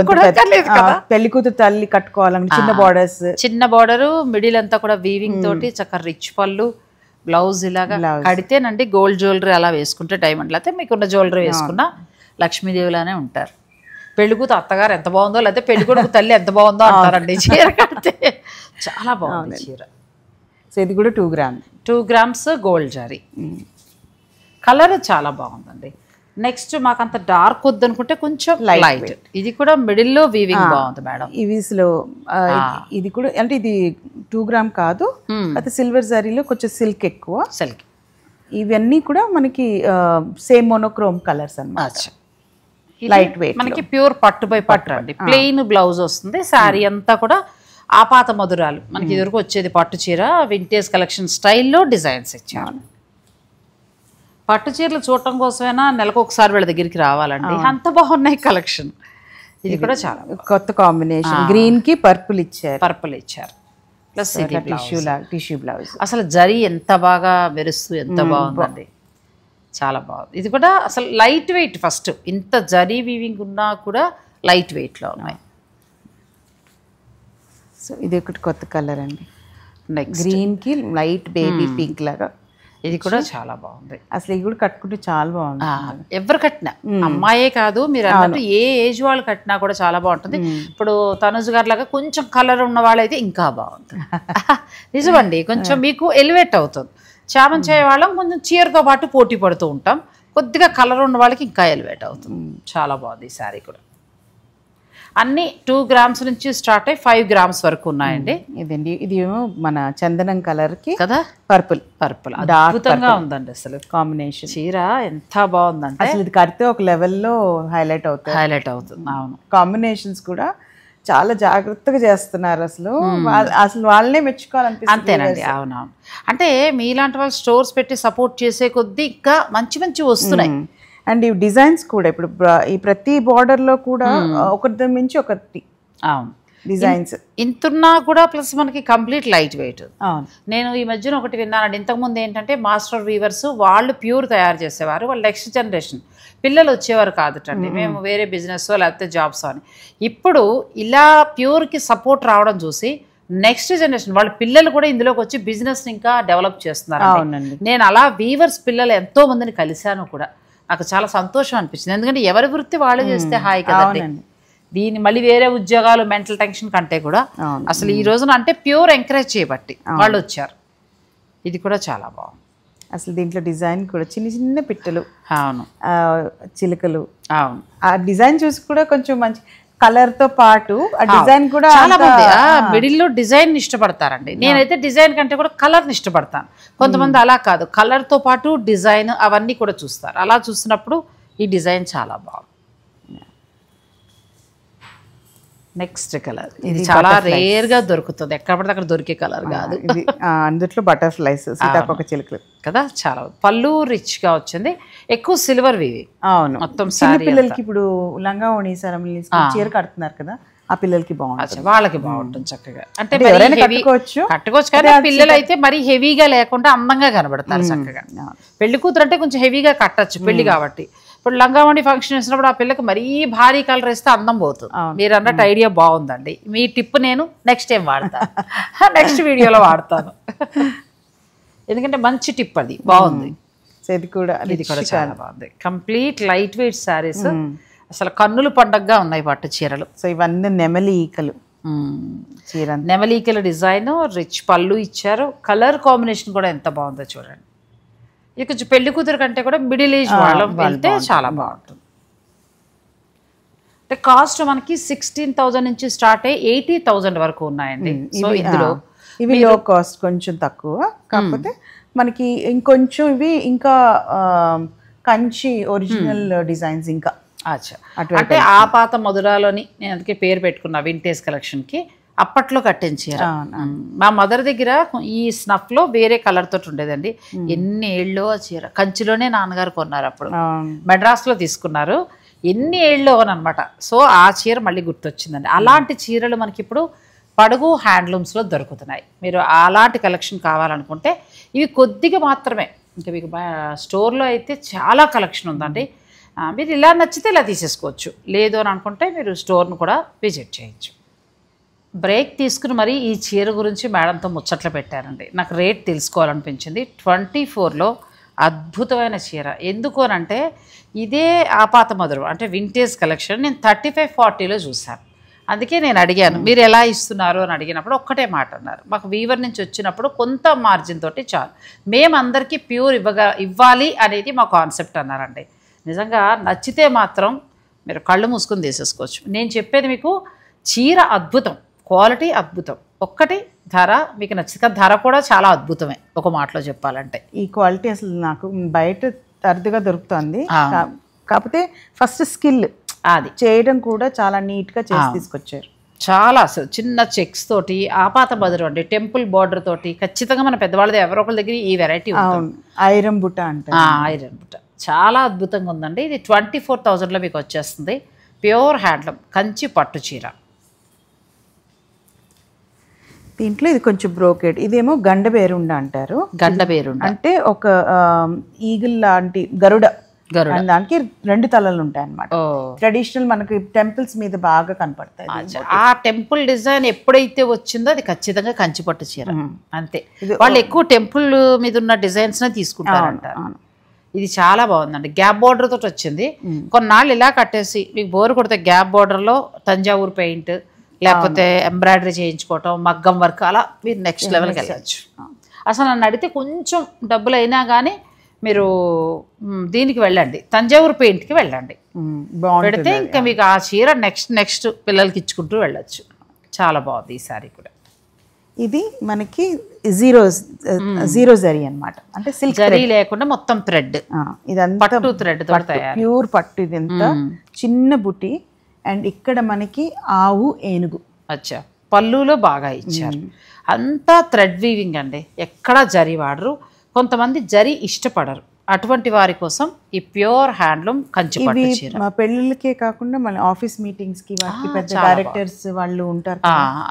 పెళ్లి కూతురు తల్లి కట్టుకోవాలంటే చిన్న
బార్డర్, మిడిల్ అంతా కూడా వీవింగ్ తోటి చక్కగా రిచ్ పళ్ళు, బ్లౌజ్ ఇలాగా కడితేనండి గోల్డ్ జ్యువెలరీ అలా వేసుకుంటే డైమండ్, లేకపోతే మీకున్న జ్యువెలరీ వేసుకున్న లక్ష్మీదేవిలానే ఉంటారు. పెళ్లి కూతురు అత్తగారు ఎంత బాగుందో, లేకపోతే పెళ్లి కొడుకు తల్లి ఎంత బాగుందో అంటారండి చీర కడితే. చాలా బాగుంది చీర.
సో ఇది కూడా 2
గ్రామ్స్ గోల్డ్ జరీ. కలర్ చాలా బాగుందండి. నెక్స్ట్ మాకు అంత డార్క్ వద్దనుకుంటే కొంచెం లైట్. ఇది కూడా మిడిల్లో వీవింగ్ బాగుంది మేడం.
ఇవిస్లో ఇది కూడా అంటే ఇది 2 గ్రామ్ కాదు, అయితే సిల్వర్ జరీలో కొంచెం సిల్క్ ఎక్కువ.
సిల్క్
ఇవన్నీ కూడా మనకి సేమ్ మోనోక్రోమ్ కలర్స్ అన్నమాట. లైట్ వెయిట్,
మనకి ప్యూర్ పట్టు బై పట్టు అండి. ప్లెయిన్ బ్లౌజ్ వస్తుంది. శారీ అంతా కూడా ఆపాత మధురాలు. మనకి ఇదివరకు వచ్చేది పట్టు చీర, వింటేజ్ కలెక్షన్ స్టైల్లో డిజైన్స్ ఇచ్చాను. పట్టు చీరలు చూడటం కోసమైనా నెలకు ఒకసారి వీళ్ళ దగ్గరికి రావాలండి, అంత బాగున్నాయి కలెక్షన్. ఇది కూడా చాలా
కొత్త కాంబినేషన్, గ్రీన్ కి పర్పుల్ ఇచ్చారు
ప్లస్
టిష్యూ బ్లౌజ్.
అసలు జరీ ఎంత బాగా మెరుస్తూ ఎంత బాగుందండి, చాలా బాగుంది. ఇది కూడా అసలు లైట్ వెయిట్, ఫస్ట్ ఇంత జరీ వీవింగ్ ఉన్నా కూడా లైట్ వెయిట్లో ఉన్నాయి.
సో ఇది ఒకటి కొత్త కలర్ అండి,
నెక్స్ట్
గ్రీన్ కి లైట్ బేబీ పింక్ లాగా,
ఇది కూడా చాలా బాగుంది.
అసలు ఇది కూడా కట్టుకుంటే చాలా బాగుంది.
ఎవరు కట్టినా, అమ్మాయే కాదు మీరు అన్నట్టు ఏ ఏజ్ వాళ్ళు కట్టినా కూడా చాలా బాగుంటుంది. ఇప్పుడు తనుజ్ గారి లాగా కొంచెం కలర్ ఉన్న వాళ్ళైతే ఇంకా బాగుంటుంది. నిజమండి, కొంచెం మీకు ఎలివేట్ అవుతుంది. చామన్ చేయ వాళ్ళం కొంచెం చీరతో పాటు పోటీ పడుతూ ఉంటాం, కొద్దిగా కలర్ ఉన్న వాళ్ళకి ఇంకా ఎలివేట్ అవుతుంది. చాలా బాగుంది ఈ శారీ కూడా. అన్ని 2 grams నుంచి స్టార్ట్ అయ్యి 5 grams వరకు ఉన్నాయండి.
ఇదండి, ఇది ఏమో మన చందనం కలర్ కి
కదా,
పర్పుల్
అద్భుతంగా ఉందండి. అసలు
కాంబినేషన్
చీర ఎంత బాగుందంటే
అసలు ఇది కడితే ఒక లెవెల్లో హైలైట్ అవుతుంది.
అవును,
కాంబినేషన్స్ కూడా చాలా జాగ్రత్తగా చేస్తున్నారు. అసలు వాళ్ళనే మెచ్చుకోవాలనిపిస్తుంది.
అంతేనండి, అవునవును. అంటే మీలాంటి వాళ్ళు స్టోర్స్ పెట్టి సపోర్ట్ చేసే కొద్దీ ఇంకా మంచి వస్తున్నాయి.
అండ్ ఈ డిజైన్స్ కూడా ఇప్పుడు ఈ ప్రతి బార్డర్ లో కూడా ఒకటి మించి ఒకటి
అవును
డిజైన్స్
ఇంతున్నా కూడా, ప్లస్ మనకి కంప్లీట్ లైట్ వెయిట్. నేను ఈ మధ్యన ఒకటి విన్నానండి, ఇంతకుముందు ఏంటంటే మాస్టర్ వీవర్స్ వాళ్ళు ప్యూర్ తయారు చేసేవారు, వాళ్ళు నెక్స్ట్ జనరేషన్ పిల్లలు వచ్చేవారు కాదటండి, మేము వేరే బిజినెస్ లేకపోతే జాబ్స్ అని. ఇప్పుడు ఇలా ప్యూర్కి సపోర్ట్ రావడం చూసి నెక్స్ట్ జనరేషన్ వాళ్ళ పిల్లలు కూడా ఇందులోకి వచ్చి బిజినెస్ ఇంకా డెవలప్ చేస్తున్నారు. నేను అలా వీవర్స్ పిల్లలు ఎంతో మందిని కలిశాను కూడా, నాకు చాలా సంతోషం అనిపించింది. ఎందుకంటే ఎవరి వృత్తి వాళ్ళు చేస్తే హాయి కదండి. దీన్ని మళ్ళీ వేరే ఉద్యోగాలు మెంటల్ టెన్షన్ కంటే కూడా అసలు ఈ రోజున అంటే ప్యూర్ ఎంకరేజ్ చేయబట్టి వాళ్ళు వచ్చారు. ఇది కూడా చాలా బాగుంది.
అసలు దీంట్లో డిజైన్ కూడా చిన్న పిట్టలు,
అవును
చిలుకలు,
అవును
ఆ డిజైన్ చూసి కూడా కొంచెం మంచి కలర్ తో పాటు ఆ డిజైన్ కూడా
చాలా మంది మిడిల్ లో డిజైన్ ఇష్టపడతారండి. నేనైతే డిజైన్ కంటే కూడా కలర్ ని ఇష్టపడతాను. కొంతమంది అలా కాదు, కలర్ తో పాటు డిజైన్ అవన్నీ కూడా చూస్తారు. అలా చూసినప్పుడు ఈ డిజైన్ చాలా బాగుంది. నెక్స్ట్ కలర్ ఇది చాలా రేర్ గా దొరుకుతుంది, ఎక్కడ పడితే అక్కడ దొరికే కలర్ కాదు.
అందులో బటర్ఫ్లైస్, సీతాకోక చిలుకలు
కదా, చాలా పళ్ళు రిచ్ గా వచ్చింది, ఎక్కువ సిల్వర్ వివి.
అవును,
మొత్తం
పిల్లలకి ఇప్పుడు లంగా ఓణి సరమని చీర కడుతున్నారు కదా, ఆ పిల్లలకి బాగుంటుంది,
వాళ్ళకి బాగుంటుంది చక్కగా. అంటే
కట్టుకోవచ్చు
కానీ పిల్లలు అయితే మరీ హెవీగా లేకుండా అందంగా కనబడతారు చక్కగా. పెళ్లి కూతురు అంటే కొంచెం హెవీగా కట్టచ్చు పెళ్లి కాబట్టి. ఇప్పుడు లంగావణి ఫంక్షన్ వేసినప్పుడు ఆ పిల్లకి మరీ భారీ కలర్ వేస్తే అందం పోతుంది. మీరు అన్నట్టు ఐడియా బాగుందండి. మీ టిప్ నేను నెక్స్ట్ టైం వాడతాను, నెక్స్ట్ వీడియోలో వాడతాను. ఎందుకంటే మంచి టిప్, అది బాగుంది.
ఇది కూడా
చాలా బాగుంది. కంప్లీట్ లైట్ వెయిట్ శారీస్, అసలు కన్నుల పండగగా ఉన్నాయి పట్టు చీరలు.
సో ఇవన్నీ నెమలి ఈకలు చీర,
నెమలి ఈకల డిజైన్, రిచ్ పళ్ళు ఇచ్చారు. కలర్ కాంబినేషన్ కూడా ఎంత బాగుందో చూడండి. ఇది కొంచెం పెళ్లి కూతురు కంటే కూడా మిడిల్ ఏజ్ వాళ్ళం వెళ్తే చాలా బాగుంటుంది. అంటే కాస్ట్ మనకి 16,000 నుంచి స్టార్ట్ అయ్యి 80,000 వరకు ఉన్నాయండి. సో ఇందులో
ఇవి లో కాస్ట్, కొంచెం తక్కువ. కాకపోతే మనకి ఇంకొంచెం ఇవి ఇంకా కంచి ఒరిజినల్ డిజైన్స్ ఇంకా
అంటే ఆ పాత మధురాలోని నేను అందుకే పేరు పెట్టుకున్నా వింటేజ్ కలెక్షన్కి. అప్పట్లో కట్టించారు మా మదర్ దగ్గర. ఈ స్నఫ్లో వేరే కలర్ తోటి ఉండేదండి. ఎన్ని ఏళ్ళో ఆ చీర కంచిలోనే నాన్నగారు కొన్నారు, అప్పుడు మెడ్రాస్లో తీసుకున్నారు. ఎన్ని ఏళ్ళో అనమాట. సో ఆ చీర మళ్ళీ గుర్తొచ్చిందండి. అలాంటి చీరలు మనకి ఇప్పుడు పడుగు హ్యాండ్లూమ్స్లో దొరుకుతున్నాయి. మీరు అలాంటి కలెక్షన్ కావాలనుకుంటే ఇవి కొద్దిగా మాత్రమే. ఇంకా మీకు స్టోర్లో అయితే చాలా కలెక్షన్ ఉందండి. మీరు ఇలా నచ్చితే ఇలా తీసేసుకోవచ్చు, లేదు అని అనుకుంటే మీరు స్టోర్ను కూడా విజిట్ చేయొచ్చు. బ్రేక్ తీసుకుని మరి ఈ చీర గురించి మేడంతో ముచ్చట్లు పెట్టారండి. నాకు రేట్ తెలుసుకోవాలనిపించింది. 24లో అద్భుతమైన చీర. ఎందుకు అనంటే ఇదే ఆపాత మధురం అంటే వింటేజ్ కలెక్షన్ నేను 35-40లో చూశాను. అందుకే నేను అడిగాను మీరు ఎలా ఇస్తున్నారు అని అడిగినప్పుడు ఒక్కటే మాట అన్నారు, మాకు వీవర్ నుంచి వచ్చినప్పుడు కొంత మార్జిన్ తోటి చాలు, మేమందరికీ ప్యూర్ ఇవ్వాలి అనేది మా కాన్సెప్ట్ అన్నారండి. నిజంగా నచ్చితే మాత్రం మీరు కళ్ళు మూసుకొని తీసేసుకోవచ్చు. నేను చెప్పేది మీకు చీర అద్భుతం, క్వాలిటీ అద్భుతం, ఒక్కటి ధర మీకు నచ్చింది. ధర కూడా చాలా అద్భుతమే ఒక మాటలో చెప్పాలంటే.
ఈ క్వాలిటీ అసలు నాకు బయట అరుదుగా దొరుకుతుంది. కాకపోతే ఫస్ట్ స్కిల్ అది చేయడం కూడా చాలా నీట్గా చేసి తీసుకొచ్చారు.
చాలా అసలు చిన్న చెక్స్ తోటి ఆపాత బదురు అండి, టెంపుల్ బార్డర్ తోటి ఖచ్చితంగా మన పెద్దవాళ్ళది ఎవరో ఒకరి దగ్గర ఈ వెరైటీ
ఐరన్ బుట్ట అంటే
ఐరన్ బుట్ట చాలా అద్భుతంగా ఉందండి. ఇది 24,000లో మీకు వచ్చేస్తుంది. ప్యూర్ హ్యాండ్లూమ్ కంచి పట్టు చీర.
దీంట్లో ఇది కొంచెం బ్రోకెడ్, ఇదేమో గండబేరుండ అంటారు.
గండబేరుండ
అంటే ఒక ఈగిల్ లాంటి గరుడ, దానికి 2 తలలు ఉంటాయి అన్నమాట. ట్రెడిషనల్ మనకి టెంపుల్స్ మీద బాగా కనపడతాయి.
ఆ టెంపుల్ డిజైన్ ఎప్పుడైతే వచ్చిందో అది ఖచ్చితంగా కంచి పట్టు చీర అంతే. వాళ్ళు ఎక్కువ టెంపుల్ మీద ఉన్న డిజైన్స్ తీసుకుంటారంటారు. ఇది చాలా బాగుందండి. గ్యాప్ బార్డర్ తోటి వచ్చింది. కొన్నాళ్ళు ఇలా కట్టేసి మీకు బోర్ కొడితే గ్యాప్ బార్డర్లో తంజావూరు పెయింట్ లేకపోతే ఎంబ్రాయిడరీ చేయించుకోవటం, మగ్గం వర్క్, అలా మీరు నెక్స్ట్ లెవెల్కి వెళ్ళచ్చు. అసలు నన్ను అడిగితే కొంచెం డబ్బులు అయినా కానీ మీరు దీనికి వెళ్ళండి, తంజావూరు పెయింట్కి వెళ్ళండి. పెడితే ఇంకా మీకు ఆ చీర నెక్స్ట్ పిల్లలకి ఇచ్చుకుంటూ వెళ్ళచ్చు. చాలా బాగుంది ఈ సారీ కూడా.
ఇది మనకి జీరో జరీ అన్నమాట. అంటే సిల్క్
జరీ లేకుండా మొత్తం థ్రెడ్,
ఇదంతా
పట్టు థ్రెడ్ తో తయారు,
ప్యూర్ పట్టు. ఇది ఎంత చిన్న బుట్టి. అండ్ ఇక్కడ మనకి ఆవు ఏనుగు
అచ్చా పళ్ళులో బాగా ఇచ్చారు. అంతా థ్రెడ్ వీవింగ్ అండి, ఎక్కడా జరీ వాడరు. కొంతమంది జరీ ఇష్టపడరు, అటువంటి వారి కోసం ఈ ప్యూర్ హ్యాండ్లూమ్ కంచి పట్టు చీర.
మా పెళ్ళిళ్ళకే కాకుండా మన ఆఫీస్ మీటింగ్స్ కి వాటికి పెద్ద డైరెక్టర్స్ వాళ్ళు ఉంటారు,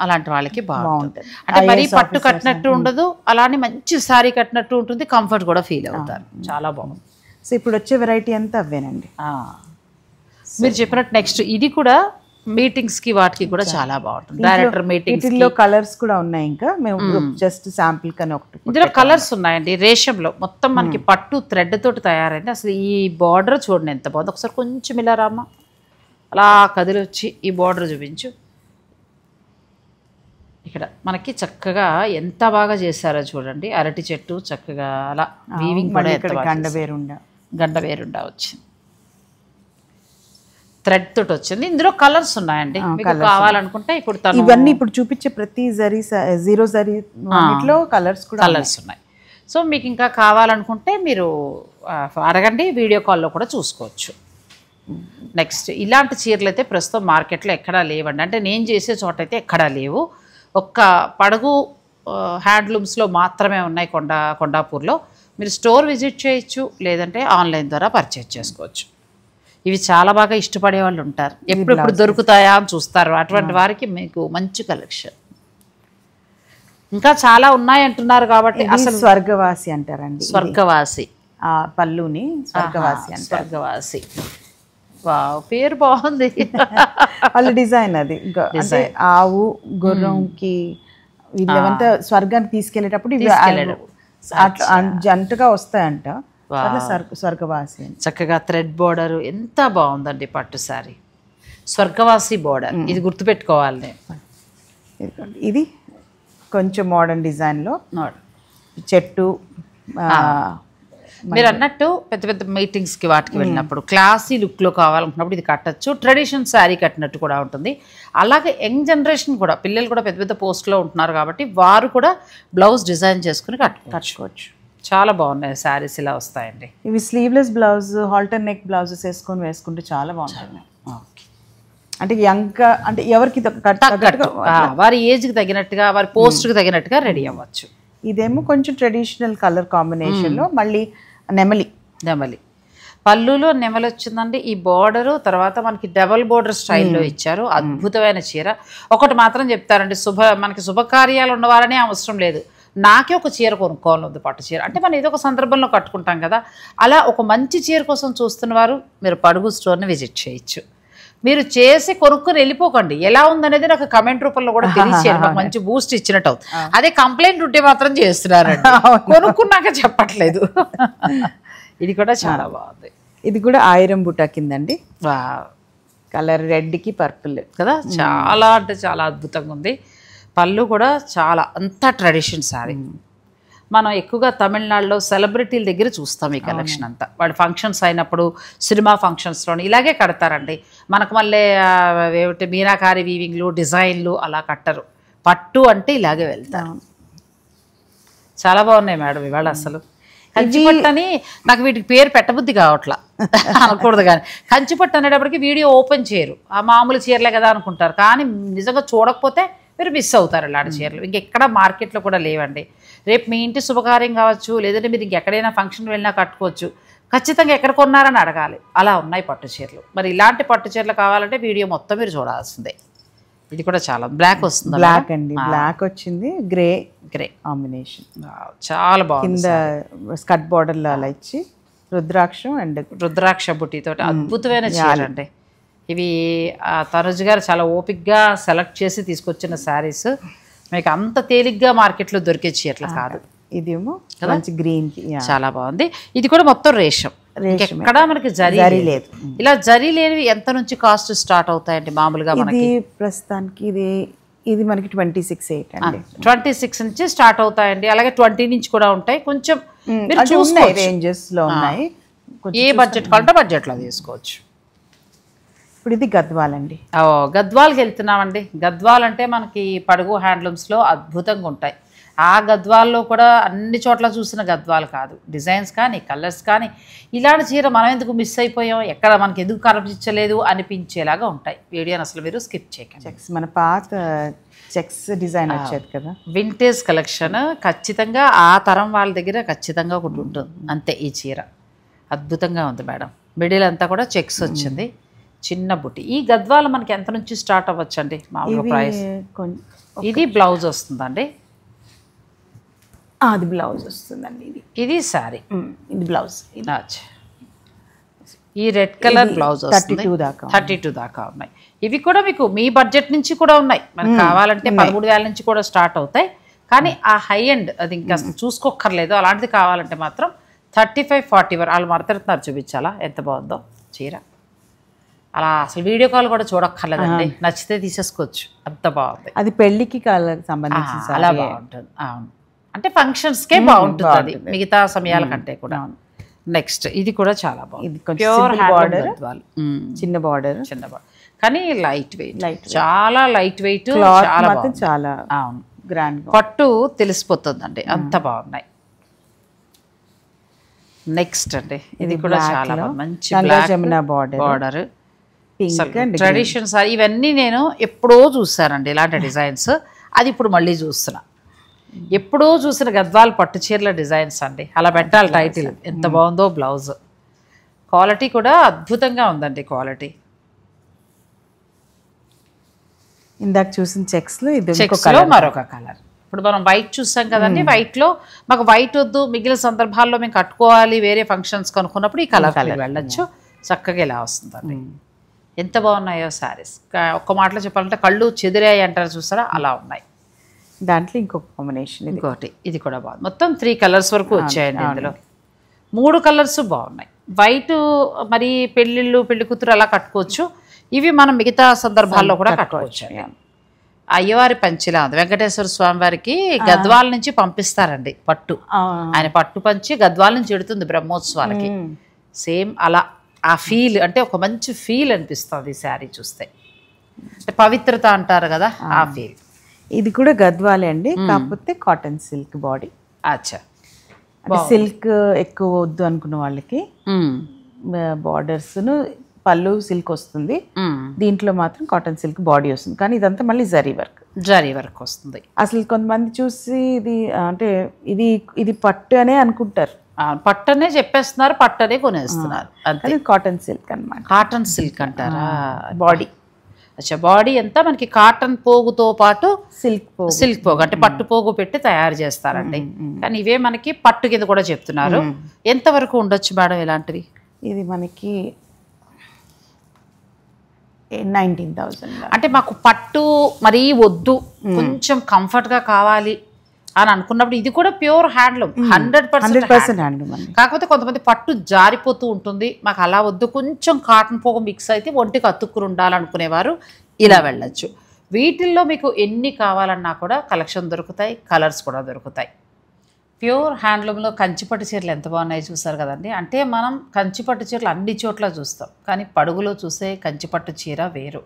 అలాంటి వాళ్ళకి బాగుంటుంది. అంటే మరీ పట్టు కట్టినట్టు ఉండదు, అలానే మంచి సారీ కట్టినట్టు ఉంటుంది, కంఫర్ట్ కూడా ఫీల్ అవుతారు. చాలా బాగుంది.
సో ఇప్పుడు వచ్చే వెరైటీ అంతా అవేనండి.
మీరు చెప్పినట్టు నెక్స్ట్ ఇది కూడా మీటింగ్స్ కి వాటికి కూడా చాలా బాగుంటుంది. డైరెక్టర్ మీటింగ్స్
లో కలర్స్ కూడా ఉన్నాయి. ఇంకా మేము జస్ట్ శాంపిల్ కని ఒకటి
ఇందులో కలర్స్ ఉన్నాయండి. రేషంలో మొత్తం మనకి పట్టు థ్రెడ్ తోటి తయారైంది. అసలు ఈ బార్డర్ చూడండి ఎంత బాగుంది. ఒకసారి కొంచెం ఇలా రామ్మా, అలా కదిలి వచ్చి ఈ బార్డర్ చూపించు. ఇక్కడ మనకి చక్కగా ఎంత బాగా చేశారో చూడండి. అరటి చెట్టు చక్కగా అలా వీవింగ్ కూడా గండవేరుండ వచ్చింది, థ్రెడ్ తోటి వచ్చింది. ఇందులో కలర్స్ ఉన్నాయండి, మీకు కావాలనుకుంటే. ఇప్పుడు
ఇవన్నీ ఇప్పుడు చూపించే ప్రతి జీరో జరీలో కలర్స్
ఉన్నాయి. సో మీకు ఇంకా కావాలనుకుంటే మీరు అడగండి, వీడియో కాల్లో కూడా చూసుకోవచ్చు. నెక్స్ట్ ఇలాంటి చీరలు అయితే ప్రస్తుతం మార్కెట్లో ఎక్కడా లేవండి. అంటే నేను చేసే చోట అయితే ఎక్కడా లేవు. ఒక్క పడుగు హ్యాండ్లూమ్స్లో మాత్రమే ఉన్నాయి కొండాపూర్లో. మీరు స్టోర్ విజిట్ చేయొచ్చు, లేదంటే ఆన్లైన్ ద్వారా పర్చేజ్ చేసుకోవచ్చు. ఇవి చాలా బాగా ఇష్టపడే వాళ్ళు ఉంటారు, ఎప్పుడెప్పుడు దొరుకుతాయా అని చూస్తారు. అటువంటి వారికి మీకు మంచి కలెక్షన్. ఇంకా చాలా ఉన్నాయి అంటున్నారు కాబట్టి
అసలు స్వర్గవాసి అంటారండి.
స్వర్గవాసి
పళ్ళుని స్వర్గవాసి అంటారు.
స్వర్గవాసి పేరు బాగుంది.
వాళ్ళ డిజైన్ అది. అంటే ఆవు గుర్రంకి వీళ్ళంతా స్వర్గానికి తీసుకెళ్లేటప్పుడు అట్లా జంటగా వస్తాయంట. స్వర్గవాసి
చక్కగా థ్రెడ్ బోర్డర్ ఎంత బాగుందండి పట్టు సారీ. స్వర్గవాసి బోర్డర్ ఇది గుర్తుపెట్టుకోవాలి.
ఇది కొంచెం మోడర్న్ డిజైన్లో చెట్టు.
మీరు అన్నట్టు పెద్ద పెద్ద మీటింగ్స్కి వాటికి వెళ్ళినప్పుడు క్లాసీ లుక్లో కావాలనుకున్నప్పుడు ఇది కట్టచ్చు. ట్రెడిషనల్ శారీ కట్టినట్టు కూడా ఉంటుంది. అలాగే యంగ్ జనరేషన్ కూడా, పిల్లలు కూడా పెద్ద పెద్ద పోస్ట్లో ఉంటున్నారు కాబట్టి వారు కూడా బ్లౌజ్ డిజైన్ చేసుకుని కట్టుకోవచ్చు. చాలా బాగున్నాయి శారీస్, ఇలా వస్తాయండి.
ఇవి sleeveless blouse, halter neck blouses వేసుకుంటే చాలా బాగుంటుంది. అంటే యంగ్, అంటే ఎవరికి
వారి ఏజ్కి తగినట్టుగా, వారి పోస్ట్కి తగినట్టుగా రెడీ అవ్వచ్చు.
ఇదేమో కొంచెం ట్రెడిషనల్ కలర్ కాంబినేషన్లో మళ్ళీ నెమలి
పళ్ళులో నెమలి వచ్చిందండి. ఈ బోర్డరు తర్వాత మనకి డబల్ బోర్డర్ స్టైల్లో ఇచ్చారు. అద్భుతమైన చీర. ఒకటి మాత్రం చెప్తారండి, మనకి శుభకార్యాలు ఉన్నవారనే అవసరం లేదు, నాకే ఒక చీర కొనుక్కోవాలి ఉంది పట్టు చీర అంటే మనం ఏదో ఒక సందర్భంలో కట్టుకుంటాం కదా. అలా ఒక మంచి చీర కోసం చూస్తున్నవారు మీరు పడుగు స్టోర్ని విజిట్ చేయొచ్చు. మీరు చేసి కొనుక్కొని వెళ్ళిపోకండి, ఎలా ఉందనేది నాకు కమెంట్ రూపంలో కూడా తెలియచేయండి, మాకు మంచి బూస్ట్ ఇచ్చినట్టు అవుతుంది. అదే కంప్లైంట్ ఉంటే మాత్రం చేస్తున్నారండి, కొనుక్కున్నాక చెప్పట్లేదు. ఇది కూడా చాలా బాగుంది.
ఇది కూడా ఆయిరం బుట్ట కిందండి, కలర్ రెడ్కి పర్పుల్
కదా, చాలా అంటే చాలా అద్భుతంగా ఉంది. పళ్ళు కూడా చాలా అంతా ట్రెడిషన్ సారీ. మనం ఎక్కువగా తమిళనాడులో సెలబ్రిటీల దగ్గర చూస్తాం ఈ కలెక్షన్ అంతా. వాడు ఫంక్షన్స్ అయినప్పుడు, సినిమా ఫంక్షన్స్లోని ఇలాగే కడతారండి. మనకు మళ్ళీ ఏమిటి మీనాకారి వీవింగ్లు, డిజైన్లు అలా కట్టరు. పట్టు అంటే ఇలాగే వెళ్తారు. చాలా బాగున్నాయి మేడం ఇవాళ అసలు. కంచిపట్టు అని నాకు వీటికి పేరు పెట్టబుద్ధి కావట్లా అనకూడదు, కానీ కంచిపట్టు అనేటప్పటికి వీడియో ఓపెన్ చేయరు, ఆ మామూలు చీరలే కదా అనుకుంటారు. కానీ నిజంగా చూడకపోతే మీరు మిస్ అవుతారు ఇలాంటి చీరలు. ఇంకెక్కడ మార్కెట్లో కూడా లేవండి. రేపు మీ ఇంటి శుభకార్యం కావచ్చు, లేదంటే మీరు ఇంకెక్కడైనా ఫంక్షన్ వెళ్ళినా కట్టుకోవచ్చు. ఖచ్చితంగా ఎక్కడ కొన్నారని అడగాలి, అలా ఉన్నాయి పట్టు చీరలు. మరి ఇలాంటి పట్టు చీరలు కావాలంటే వీడియో మొత్తం మీరు చూడాల్సిందే. ఇది కూడా చాలా బ్లాక్ వస్తుంది,
బ్లాక్ అండి, బ్లాక్ వచ్చింది, గ్రే
గ్రే
కాంబినేషన్,
చాలా బాగుంది.
కింద స్కర్ట్ బార్డర్లో అలా ఇచ్చి రుద్రాక్షం అండ్
రుద్రాక్ష బుట్టితో అద్భుతమైన చీర అండి. ఇవి తనుజ్ గారు చాలా ఓపిక్గా సెలెక్ట్ చేసి తీసుకొచ్చిన శారీస్. మీకు అంత తేలిగ్గా మార్కెట్లో దొరికే చీరలు కాదు.
ఇదేమో మంచి గ్రీన్,
చాలా బాగుంది. ఇది కూడా మొత్తం రేషం, ఎక్కడ మనకి జరీ లేదు. ఇలా జరీ లేనివి ఎంత నుంచి కాస్ట్ స్టార్ట్ అవుతాయండి మామూలుగా?
ఇది ప్రస్తుతానికి ఇది మనకి 26,800 అండి.
26 నుంచి స్టార్ట్ అవుతాయండి. అలాగే 20 నుంచి కూడా ఉంటాయి. కొంచెం
రేంజెస్ లో ఉన్నాయి.
ఏ బడ్జెట్ కావాలంటే బడ్జెట్లో తీసుకోవచ్చు.
ఇప్పుడు ఇది గద్వాల్ అండి.
గద్వాల్కి వెళ్తున్నామండి. గద్వాల్ అంటే మనకి పడుగు హ్యాండ్లూమ్స్లో అద్భుతంగా ఉంటాయి. ఆ గద్వాల్లో కూడా అన్ని చోట్ల చూసిన గద్వాలు కాదు, డిజైన్స్ కానీ కలర్స్ కానీ. ఇలాంటి చీర మనం ఎందుకు మిస్ అయిపోయాం, ఎక్కడ మనకి ఎందుకు కనిపించలేదు అనిపించేలాగా ఉంటాయి. వీడియోని అసలు మీరు స్కిప్ చేయకండి.
చెక్స్, మన పాత చెక్స్ డిజైన్ వచ్చేది కదా,
వింటేజ్ కలెక్షన్. ఖచ్చితంగా ఆ తరం వాళ్ళ దగ్గర ఖచ్చితంగా ఒకటి ఉంటుంది అంతే. ఈ చీర అద్భుతంగా ఉంది మేడం. మిడిల్ అంతా కూడా చెక్స్ వచ్చింది, చిన్న బుట్టి. ఈ గద్వాలు మనకి ఎంత నుంచి స్టార్ట్ అవ్వచ్చు అండి మామూలు ప్రైస్? ఇది బ్లౌజ్ వస్తుందండి,
అది బ్లౌజ్ వస్తుందండి. ఇది
శారీ,
ఇది బ్లౌజ్.
ఈ రెడ్ కలర్ బ్లౌజ్ వస్తుంది. 32 దాకా ఉన్నాయి. ఇవి కూడా మీకు మీ బడ్జెట్ నుంచి కూడా ఉన్నాయి. మనకు కావాలంటే 13,000 నుంచి కూడా స్టార్ట్ అవుతాయి. కానీ ఆ హై ఎండ్ అది ఇంకా చూసుకోక్కర్లేదు. అలాంటిది కావాలంటే మాత్రం 35-40 వరకు. వాళ్ళు మడతెడుతున్నారు, చూపించాలా ఎంత బాగుందో చీర. అలా అసలు వీడియో కాల్ కూడా చూడక్కర్లేదండి, నచ్చితే తీసేసుకోవచ్చు, అంత బాగుంది.
అది పెళ్లికి సంబంధించి
అలా బాగుంటుంది. అవును, అంటే ఫంక్షన్స్కే బాగుంటుంది అది, మిగతా సమయాల కంటే కూడా. నెక్స్ట్ ఇది కూడా చాలా బాగుంది. ప్యూర్
బార్డర్, చిన్న బార్డర్,
కానీ లైట్ వెయిట్, చాలా లైట్ వెయిట్,
చాలా గ్రాండ్.
పట్టు తెలిసిపోతుందండి, అంత బాగున్నాయి. నెక్స్ట్ అండి ఇది కూడా చాలా మంచి బార్డర్, ట్రెడిషన్స్. ఇవన్నీ నేను ఎప్పుడో చూసానండి ఇలాంటి డిజైన్స్. అది ఇప్పుడు మళ్ళీ చూస్తున్నా. ఎప్పుడో చూసిన గద్వాల్ పట్టు చీరల డిజైన్స్ అండి, అలా పెట్టాలి టైటిల్. ఎంత బాగుందో బ్లౌజ్. క్వాలిటీ కూడా అద్భుతంగా ఉందండి, క్వాలిటీ.
ఇందాక చూసిన చెక్స్లో
మరొక కలర్. ఇప్పుడు మనం వైట్ చూసాం కదండి, వైట్లో మాకు వైట్ వద్దు, మిగిలిన సందర్భాల్లో మేము కట్టుకోవాలి వేరే ఫంక్షన్స్ కనుక్కున్నప్పుడు ఈ కలర్ వెళ్ళొచ్చు. చక్కగా ఇలా వస్తుందండి. ఎంత బాగున్నాయో శారీస్. ఒక్క మాటలో చెప్పాలంటే కళ్ళు చెదిరాయి అంటారు చూసారా, అలా ఉన్నాయి.
దాంట్లో ఇంకొక కాంబినేషన్
ఇంకోటి, ఇది కూడా బాగుంది. మొత్తం 3 కలర్స్ వరకు వచ్చాయండి. ఇందులో 3 కలర్స్ బాగున్నాయి. వైట్ మరి పెళ్ళిళ్ళు, పెళ్లి కూతురు అలా కట్టుకోవచ్చు. ఇవి మనం మిగతా సందర్భాల్లో కూడా కట్టుకోవచ్చు. అయ్యవారి పంచిలా ఉంది. వెంకటేశ్వర స్వామి వారికి గద్వాల నుంచి పంపిస్తారండి పట్టు. ఆయన పట్టు పంచి గద్వాల నుంచి ఎడుతుంది బ్రహ్మోత్సవాలకి. సేమ్ అలా ఆ ఫీల్, అంటే ఒక మంచి ఫీల్ అనిపిస్తుంది ఈ శారీ చూస్తే. పవిత్రత అంటారు కదా, ఆ ఫీల్.
ఇది కూడా గద్వాలే అండి, కాకపోతే కాటన్ సిల్క్ బాడీ.
అచ్చా,
సిల్క్ ఎక్కువ వద్దు అనుకున్న వాళ్ళకి బార్డర్స్, పళ్ళు సిల్క్ వస్తుంది, దీంట్లో మాత్రం కాటన్ సిల్క్ బాడీ వస్తుంది. కానీ ఇదంతా మళ్ళీ జరీ వర్క్ వస్తుంది. అసలు కొంతమంది చూసి ఇది అంటే ఇది పట్టు అనే అనుకుంటారు,
పట్టనే చెప్పేస్తున్నారు, పట్టనే కొనేస్తున్నారు.
అది కాటన్ సిల్క్ అన్నమాట.
కాటన్ సిల్క్ అంటారా బాడీ? అచ్చా, బాడీ అంతా మనకి కాటన్ పోగుతో పాటు సిల్క్ పోగు, అంటే పట్టు పోగు పెట్టి తయారు చేస్తారండి. కానీ ఇవే మనకి పట్టు కింద కూడా చెప్తున్నారు. ఎంతవరకు ఉండొచ్చు మేడం ఇలాంటివి?
ఇది మనకి 19,000.
అంటే మాకు పట్టు మరీ వద్దు, కొంచెం కంఫర్ట్గా కావాలి అని అనుకున్నప్పుడు ఇది కూడా ప్యూర్ హ్యాండ్లూమ్, 100% హ్యాండ్లూమ్. కాకపోతే కొంతమంది పట్టు జారిపోతూ ఉంటుంది, మాకు అలా వద్దు, కొంచెం కాటన్ పోగు మిక్స్ అయితే ఒంటికి అతుక్కుని ఉండాలనుకునేవారు ఇలా వెళ్ళచ్చు. వీటిల్లో మీకు ఎన్ని కావాలన్నా కూడా కలెక్షన్ దొరుకుతాయి, కలర్స్ కూడా దొరుకుతాయి. ప్యూర్ హ్యాండ్లూమ్లో కంచిపట్టు చీరలు ఎంత బాగున్నాయో చూసారు కదండి. అంటే మనం కంచిపట్టు చీరలు అన్ని చోట్ల చూస్తాం, కానీ పడుగులో చూసే కంచిపట్టు చీర వేరు.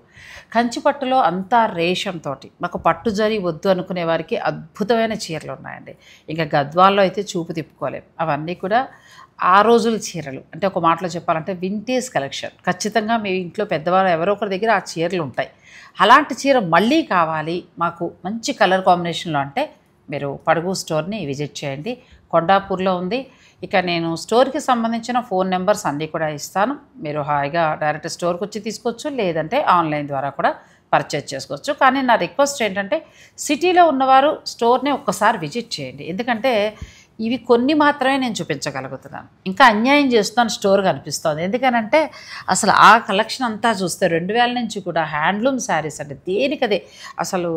కంచిపట్టులో అంతా రేషంతో మాకు పట్టు జరి వద్దు అనుకునే వారికి అద్భుతమైన చీరలు ఉన్నాయండి. ఇంకా గద్వాల్లో అయితే చూపు తిప్పుకోలేము. అవన్నీ కూడా ఆ రోజుల చీరలు. అంటే ఒక మాటలో చెప్పాలంటే వింటేజ్ కలెక్షన్. ఖచ్చితంగా మీ ఇంట్లో పెద్దవారు ఎవరో ఒకరి దగ్గర ఆ చీరలు ఉంటాయి. అలాంటి చీర మళ్ళీ కావాలి మాకు మంచి కలర్ కాంబినేషన్లో అంటే మీరు పడుగు స్టోర్ని విజిట్ చేయండి. కొండాపూర్లో ఉంది. ఇక నేను స్టోర్కి సంబంధించిన ఫోన్ నెంబర్స్ అన్నీ కూడా ఇస్తాను. మీరు హాయిగా డైరెక్ట్ స్టోర్కి వచ్చి తీసుకోవచ్చు, లేదంటే ఆన్లైన్ ద్వారా కూడా పర్చేజ్ చేసుకోవచ్చు. కానీ నా రిక్వెస్ట్ ఏంటంటే సిటీలో ఉన్నవారు స్టోర్ని ఒక్కసారి విజిట్ చేయండి. ఎందుకంటే ఇవి కొన్ని మాత్రమే నేను చూపించగలుగుతున్నాను. ఇంకా అన్యాయం చేస్తున్నాను స్టోర్ కనిపిస్తుంది. ఎందుకనంటే అసలు ఆ కలెక్షన్ అంతా చూస్తే 2000 నుంచి కూడా హ్యాండ్లూమ్ శారీస్ అంటే దేనికదే అసలు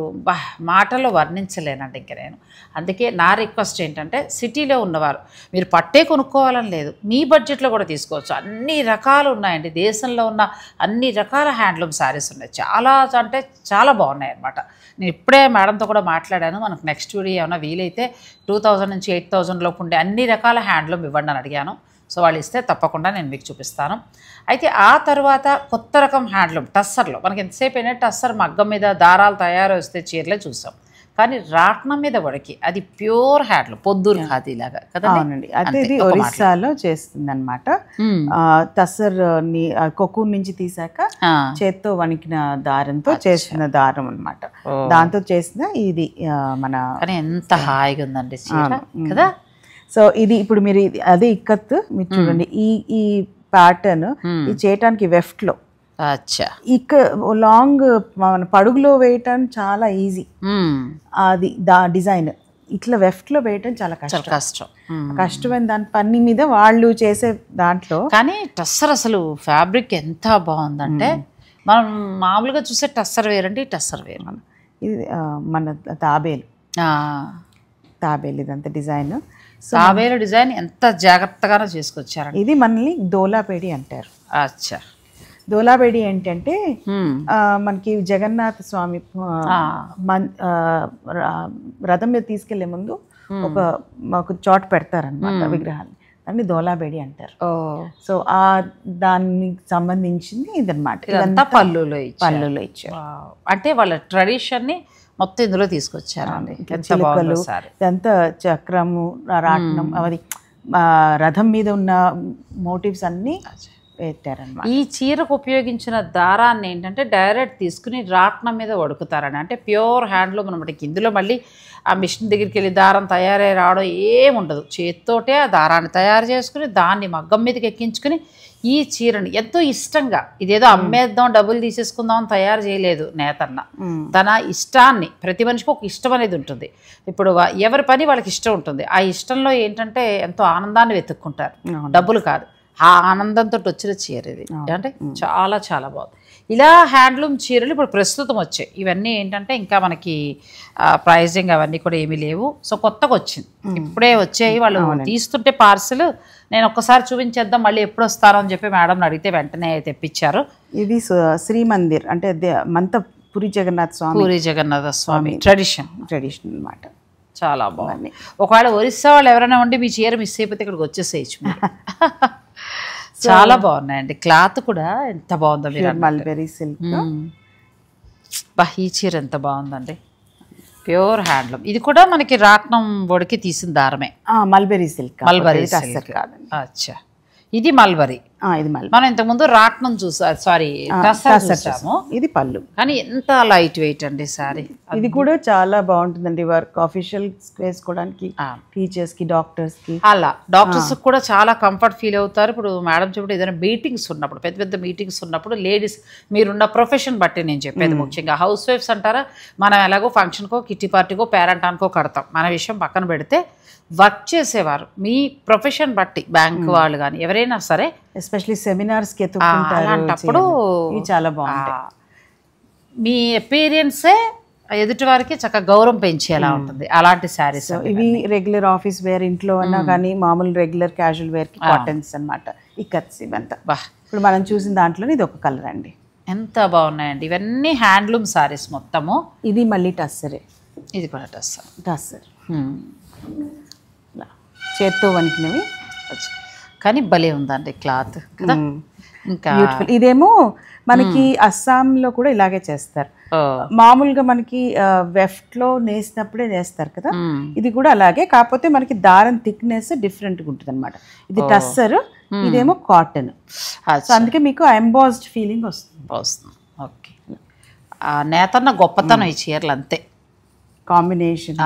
మాటలో వర్ణించలేనండి ఇంక నేను. అందుకే నా రిక్వెస్ట్ ఏంటంటే సిటీలో ఉన్నవారు మీరు పట్టే కొనుక్కోవాలని లేదు, మీ బడ్జెట్లో కూడా తీసుకోవచ్చు. అన్ని రకాలు ఉన్నాయండి. దేశంలో ఉన్న అన్ని రకాల హ్యాండ్లూమ్ శారీస్ ఉన్నాయి. చాలా అంటే చాలా బాగున్నాయి అన్నమాట. నేను ఇప్పుడే మేడంతో కూడా మాట్లాడాను. మనకు నెక్స్ట్ వీడియో ఏమైనా వీలైతే 2000 నుంచి 8000 లోపు ఉండే అన్ని రకాల హ్యాండ్లూమ్ ఇవ్వండి అని అడిగాను. సో వాళ్ళు ఇస్తే తప్పకుండా నేను మీకు చూపిస్తాను. అయితే ఆ తర్వాత కొత్త రకం హ్యాండ్లూమ్ టస్సర్లో మనకి ఎంతసేపు అయినా టస్సర్ మగ్గం మీద దారాలు తయారు వస్తే చీరలే చూసాం, కానీ రాట్నం మీద వడికి అది ప్యూర్ హ్యాండ్లూమ్ పొద్దురు ఖాదీలాగా కదా.
అవునండి, అదే ఇది ఒరిస్సాలో చేస్తుంది అనమాట. టస్సర్ ని కొక్కూన్ నుంచి తీసాక చేత్తో వణికిన దారంతో చేసిన దారం అనమాట. దాంతో చేసిన ఇది మన
ఎంత హాయిగా ఉందండి చీర కదా.
సో ఇది ఇప్పుడు మీరు అదే ఇక్కత్ మీరు చూడండి, ఈ ప్యాటర్న్ ఇది చేయటానికి వెఫ్ట్ లో లాంగ్ మన పడుగులో వేయటం చాలా ఈజీ. అది డిజైన్ ఇట్లా వెఫ్ట్ లో వేయటం చాలా కష్టమైన దాని పని మీద వాళ్ళు చేసే దాంట్లో.
కానీ టస్సర్ అసలు ఫ్యాబ్రిక్ ఎంత బాగుందంటే మనం మామూలుగా చూసే టస్సర్ వేరండి, టస్సర్ వేరు.
ఇది మన తాబేలు ఇదంతా డిజైన్.
తాబేలు డిజైన్ ఎంత జాగ్రత్తగానో చేసుకొచ్చారు.
ఇది మనల్ని దోలాపేడి అంటారు.
అచ్చా,
దోలాబేడి ఏంటంటే మనకి జగన్నాథ స్వామి రథం మీద తీసుకెళ్లే ముందు ఒక చోట పెడతారనమాట విగ్రహాన్ని, దాన్ని దోలాబేడి అంటారు. సో ఆ దానికి సంబంధించింది ఇదన్నమాట.
ఇదంతా పళ్ళులో ఇచ్చారు. అంటే వాళ్ళ ట్రెడిషన్ ని మొత్తం ఇందులో తీసుకొచ్చారు.
చిలుకలు ఇదంతా చక్రము రాట్నం అది రథం మీద ఉన్న మోటివ్స్ అన్ని పెట్టారన్నమాట.
ఈ చీరకు ఉపయోగించిన దారాన్ని ఏంటంటే డైరెక్ట్ తీసుకుని రాట్నం మీద వడుకుతారని, అంటే ప్యూర్ హ్యాండ్లూమ్ అనమాట. ఇందులో మళ్ళీ ఆ మిషన్ దగ్గరికి వెళ్ళి దారం తయారై రావడం ఏముండదు. చేత్తోటే ఆ దారాన్ని తయారు చేసుకుని దాన్ని మగ్గం మీదకి ఎక్కించుకుని ఈ చీరని ఎంతో ఇష్టంగా, ఇదేదో అమ్మేద్దాం డబ్బులు తీసేసుకుందాం అని తయారు చేయలేదు నేతన్న. తన ఇష్టాన్ని, ప్రతి మనిషికి ఒక ఇష్టం అనేది ఉంటుంది. ఇప్పుడు ఎవరి పని వాళ్ళకి ఇష్టం ఉంటుంది. ఆ ఇష్టంలో ఏంటంటే ఎంతో ఆనందాన్ని వెతుక్కుంటారు, డబ్బులు కాదు. ఆ ఆనందంతో వచ్చిన చీర ఇది. అంటే చాలా చాలా బాగుంది. ఇలా హ్యాండ్లూమ్ చీరలు ఇప్పుడు ప్రస్తుతం వచ్చాయి. ఇవన్నీ ఏంటంటే ఇంకా మనకి ప్రైజింగ్ అవన్నీ కూడా ఏమీ లేవు. సో కొత్తగా వచ్చింది, ఇప్పుడే వచ్చాయి. వాళ్ళు తీస్తుంటే పార్సల్ నేను ఒక్కసారి చూపించేద్దాం మళ్ళీ ఎప్పుడు వస్తారో అని చెప్పి మేడం అడిగితే వెంటనే తెప్పించారు.
ఇది శ్రీ మందిర్ అంటే మంత పూరి జగన్నాథ స్వామి
ట్రెడిషన్
అనమాట.
చాలా బాగుంది. ఒకవేళ ఒరిస్సా వాళ్ళు ఎవరైనా ఉండి మీ చీర మిస్ అయిపోతే ఇక్కడికి వచ్చేసేయచ్చు. చాలా బాగున్నాయండి. క్లాత్ కూడా ఎంత బాగుందో. మీరు
మల్బెరీ సిల్క్
ఈ చీర ఎంత బాగుందండి. Pure handloom. ఇది కూడా మనకి రాట్నం బొడికి తీసిన దారమే.
Mulberry silk.
అచ్చా, ఇది మల్బరీ. మనం ఇంతకుముందు రాట్నం చూసాము.
ఇది పళ్ళు.
కానీ ఎంత లైట్ వెయిట్ అండి సారీ.
ఇది కూడా చాలా బాగుంటుందండి వర్క్ ఆఫీషియల్ వేసుకోవడానికి, టీచర్స్ కి, డాక్టర్స్ కి.
అలా డాక్టర్స్ కూడా చాలా కంఫర్ట్ ఫీల్ అవుతారు. ఇప్పుడు మేడం చెప్పి ఏదైనా మీటింగ్స్ ఉన్నప్పుడు, పెద్ద పెద్ద మీటింగ్స్ ఉన్నప్పుడు లేడీస్ మీరున్న ప్రొఫెషన్ బట్టి నేను చెప్పేది ముఖ్యంగా హౌస్ వైఫ్స్ అంటారా, మనం ఎలాగో ఫంక్షన్కో, కిట్టి పార్టీకో, పేరెంటానికో కడతాం. మన విషయం పక్కన పెడితే వర్క్ చేసేవారు మీ ప్రొఫెషన్ బట్టి, బ్యాంక్ వాళ్ళు కానీ ఎవరైనా సరే,
ఎస్పెషల్లీ సెమినార్స్కి
అలాంటప్పుడు
చాలా బాగుంటాయి.
మీ అపీరియన్సే ఎదుటి వారికి చక్కగా గౌరవం పెంచేలా ఉంటుంది అలాంటి శారీస్.
ఇవి రెగ్యులర్ ఆఫీస్ వేర్, ఇంట్లో అన్నా కానీ మామూలు రెగ్యులర్ క్యాజువల్ వేర్ కి కాటన్స్ అనమాట. ఈ కట్స్ ఇవంతా ఇప్పుడు మనం చూసిన దాంట్లో ఇది ఒక కలర్ అండి.
ఎంత బాగున్నాయండి ఇవన్నీ హ్యాండ్లూమ్ శారీస్ మొత్తము.
ఇది మళ్ళీ టస్సరే.
ఇది కూడా టస్సర్.
టస్సర్. చేత్తో వణికినవి.
కానీ భలే ఉందండి క్లాత్ కదా. ఇంకా
బ్యూటిఫుల్. ఇదేమో మనకి అస్సాంలో కూడా ఇలాగే చేస్తారు. మామూలుగా మనకి వెఫ్ట్లో నేసినప్పుడే నేస్తారు కదా, ఇది కూడా అలాగే. కాకపోతే మనకి దారం థిక్నెస్ డిఫరెంట్గా ఉంటుంది అనమాట. ఇది టస్సర్, ఇదేమో కాటన్. సో అందుకే మీకు ఎంబాస్డ్ ఫీలింగ్ వస్తుంది.
ఓకే, నేతన్న గొప్పతనం ఈ చీరలు అంతే.
కాంబినేషన్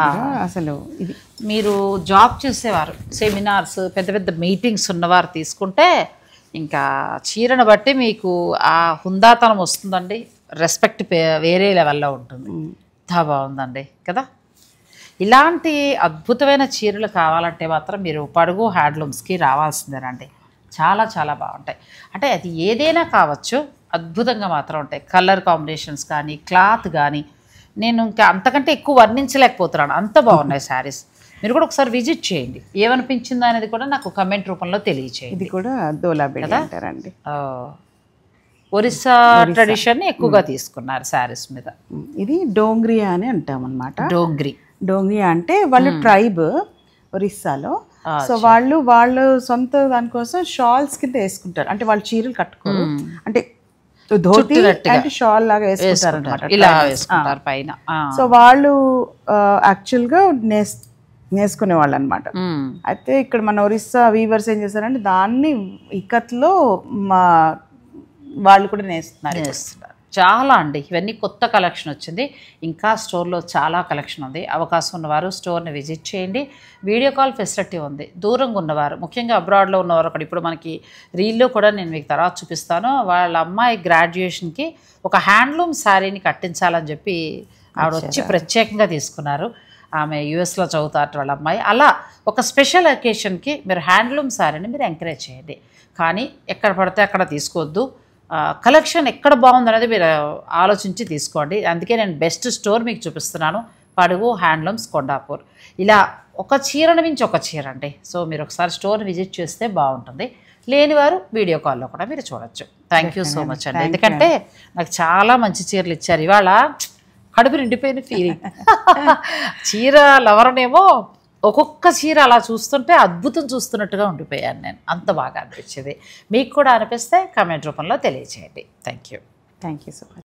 అసలు. ఇది
మీరు జాబ్ చేసేవారు, సెమినార్స్, పెద్ద పెద్ద మీటింగ్స్ ఉన్నవారు తీసుకుంటే ఇంకా చీరను బట్టి మీకు ఆ హుందాతనం వస్తుందండి. రెస్పెక్ట్ వేరే లెవెల్లో ఉంటుంది. చాలా బాగుందండి కదా. ఇలాంటి అద్భుతమైన చీరలు కావాలంటే మాత్రం మీరు పడుగు హ్యాండ్లూమ్స్కి రావాల్సిందేనండి. చాలా చాలా బాగుంటాయి. అంటే అది ఏదైనా కావచ్చు, అద్భుతంగా మాత్రం ఉంటాయి. కలర్ కాంబినేషన్స్ కానీ, క్లాత్ కానీ, నేను ఇంకా అంతకంటే ఎక్కువ వర్ణించలేకపోతున్నాను, అంత బాగున్నాయి శారీస్. మీరు కూడా ఒకసారి విజిట్ చేయండి, ఏమనిపించిందో అనేది కూడా నాకు కమెంట్ రూపంలో తెలియచేయండి.
ఇది కూడా దోలాబెడి అంటారండి.
ఒరిస్సా ట్రెడిషన్ ఎక్కువగా తీసుకున్నారు శారీస్ మీద.
ఇది డోంగ్రియా అని అంటాం అనమాట.
డోంగ్రియా
అంటే వాళ్ళు ట్రైబ్ ఒరిస్సాలో. సో వాళ్ళు సొంత దానికోసం షాల్స్ కింద వేసుకుంటారు. అంటే వాళ్ళు చీరలు కట్టుకోరు, అంటే ధోతి అంటే షాల్ లాగా వేసుకుంటారు అనమాట,
ఇలా వేసుకుంటారు పైన.
సో వాళ్ళు యాక్చువల్గా నేసుకునే వాళ్ళు అనమాట. అయితే ఇక్కడ మన ఒరిస్సా వీవర్స్ ఏం చేస్తారంటే దాన్ని ఇక్కత్లో వాళ్ళు కూడా నేస్తున్నారు.
చాలా అండి, ఇవన్నీ కొత్త కలెక్షన్ వచ్చింది. ఇంకా స్టోర్లో చాలా కలెక్షన్ ఉంది. అవకాశం ఉన్నవారు స్టోర్ని విజిట్ చేయండి. వీడియో కాల్ ఫెసిలిటీ ఉంది. దూరంగా ఉన్నవారు, ముఖ్యంగా అబ్రాడ్లో ఉన్నవారు అక్కడ, ఇప్పుడు మనకి రీల్లో కూడా నేను మీకు తర్వాత చూపిస్తాను. వాళ్ళ అమ్మాయి గ్రాడ్యుయేషన్కి ఒక హ్యాండ్లూమ్ శారీని కట్టించాలని చెప్పి ఆవిడ వచ్చి ప్రత్యేకంగా తీసుకున్నారు. ఆమె యూఎస్లో చదువుతారు వాళ్ళ అమ్మాయి. అలా ఒక స్పెషల్ అకేషన్కి మీరు హ్యాండ్లూమ్ శారీని మీరు ఎంకరేజ్ చేయండి. కానీ ఎక్కడ పడితే అక్కడ తీసుకోవద్దు. కలెక్షన్ ఎక్కడ బాగుందనేది మీరు ఆలోచించి తీసుకోండి. అందుకే నేను బెస్ట్ స్టోర్ మీకు చూపిస్తున్నాను, పడుగు హ్యాండ్లూమ్స్ కొండాపూర్. ఇలా ఒక చీరను మించి ఒక చీర అండి. సో మీరు ఒకసారి స్టోర్ని విజిట్ చేస్తే బాగుంటుంది. లేని వారు వీడియో కాల్లో కూడా మీరు చూడొచ్చు. థ్యాంక్ యూ సో మచ్ అండి. ఎందుకంటే నాకు చాలా మంచి చీరలు ఇచ్చారు. ఇవాళ కడుపు నిండిపోయిన ఫీలింగ్. చీర లవరనేమో ఒక్కొక్క చీర అలా చూస్తుంటే అద్భుతం చూస్తున్నట్టుగా ఉండిపోయాను నేను, అంత బాగా అనిపించేది. మీకు కూడా అనిపిస్తే కామెంట్ రూపంలో తెలియచేయండి. Thank you
so much.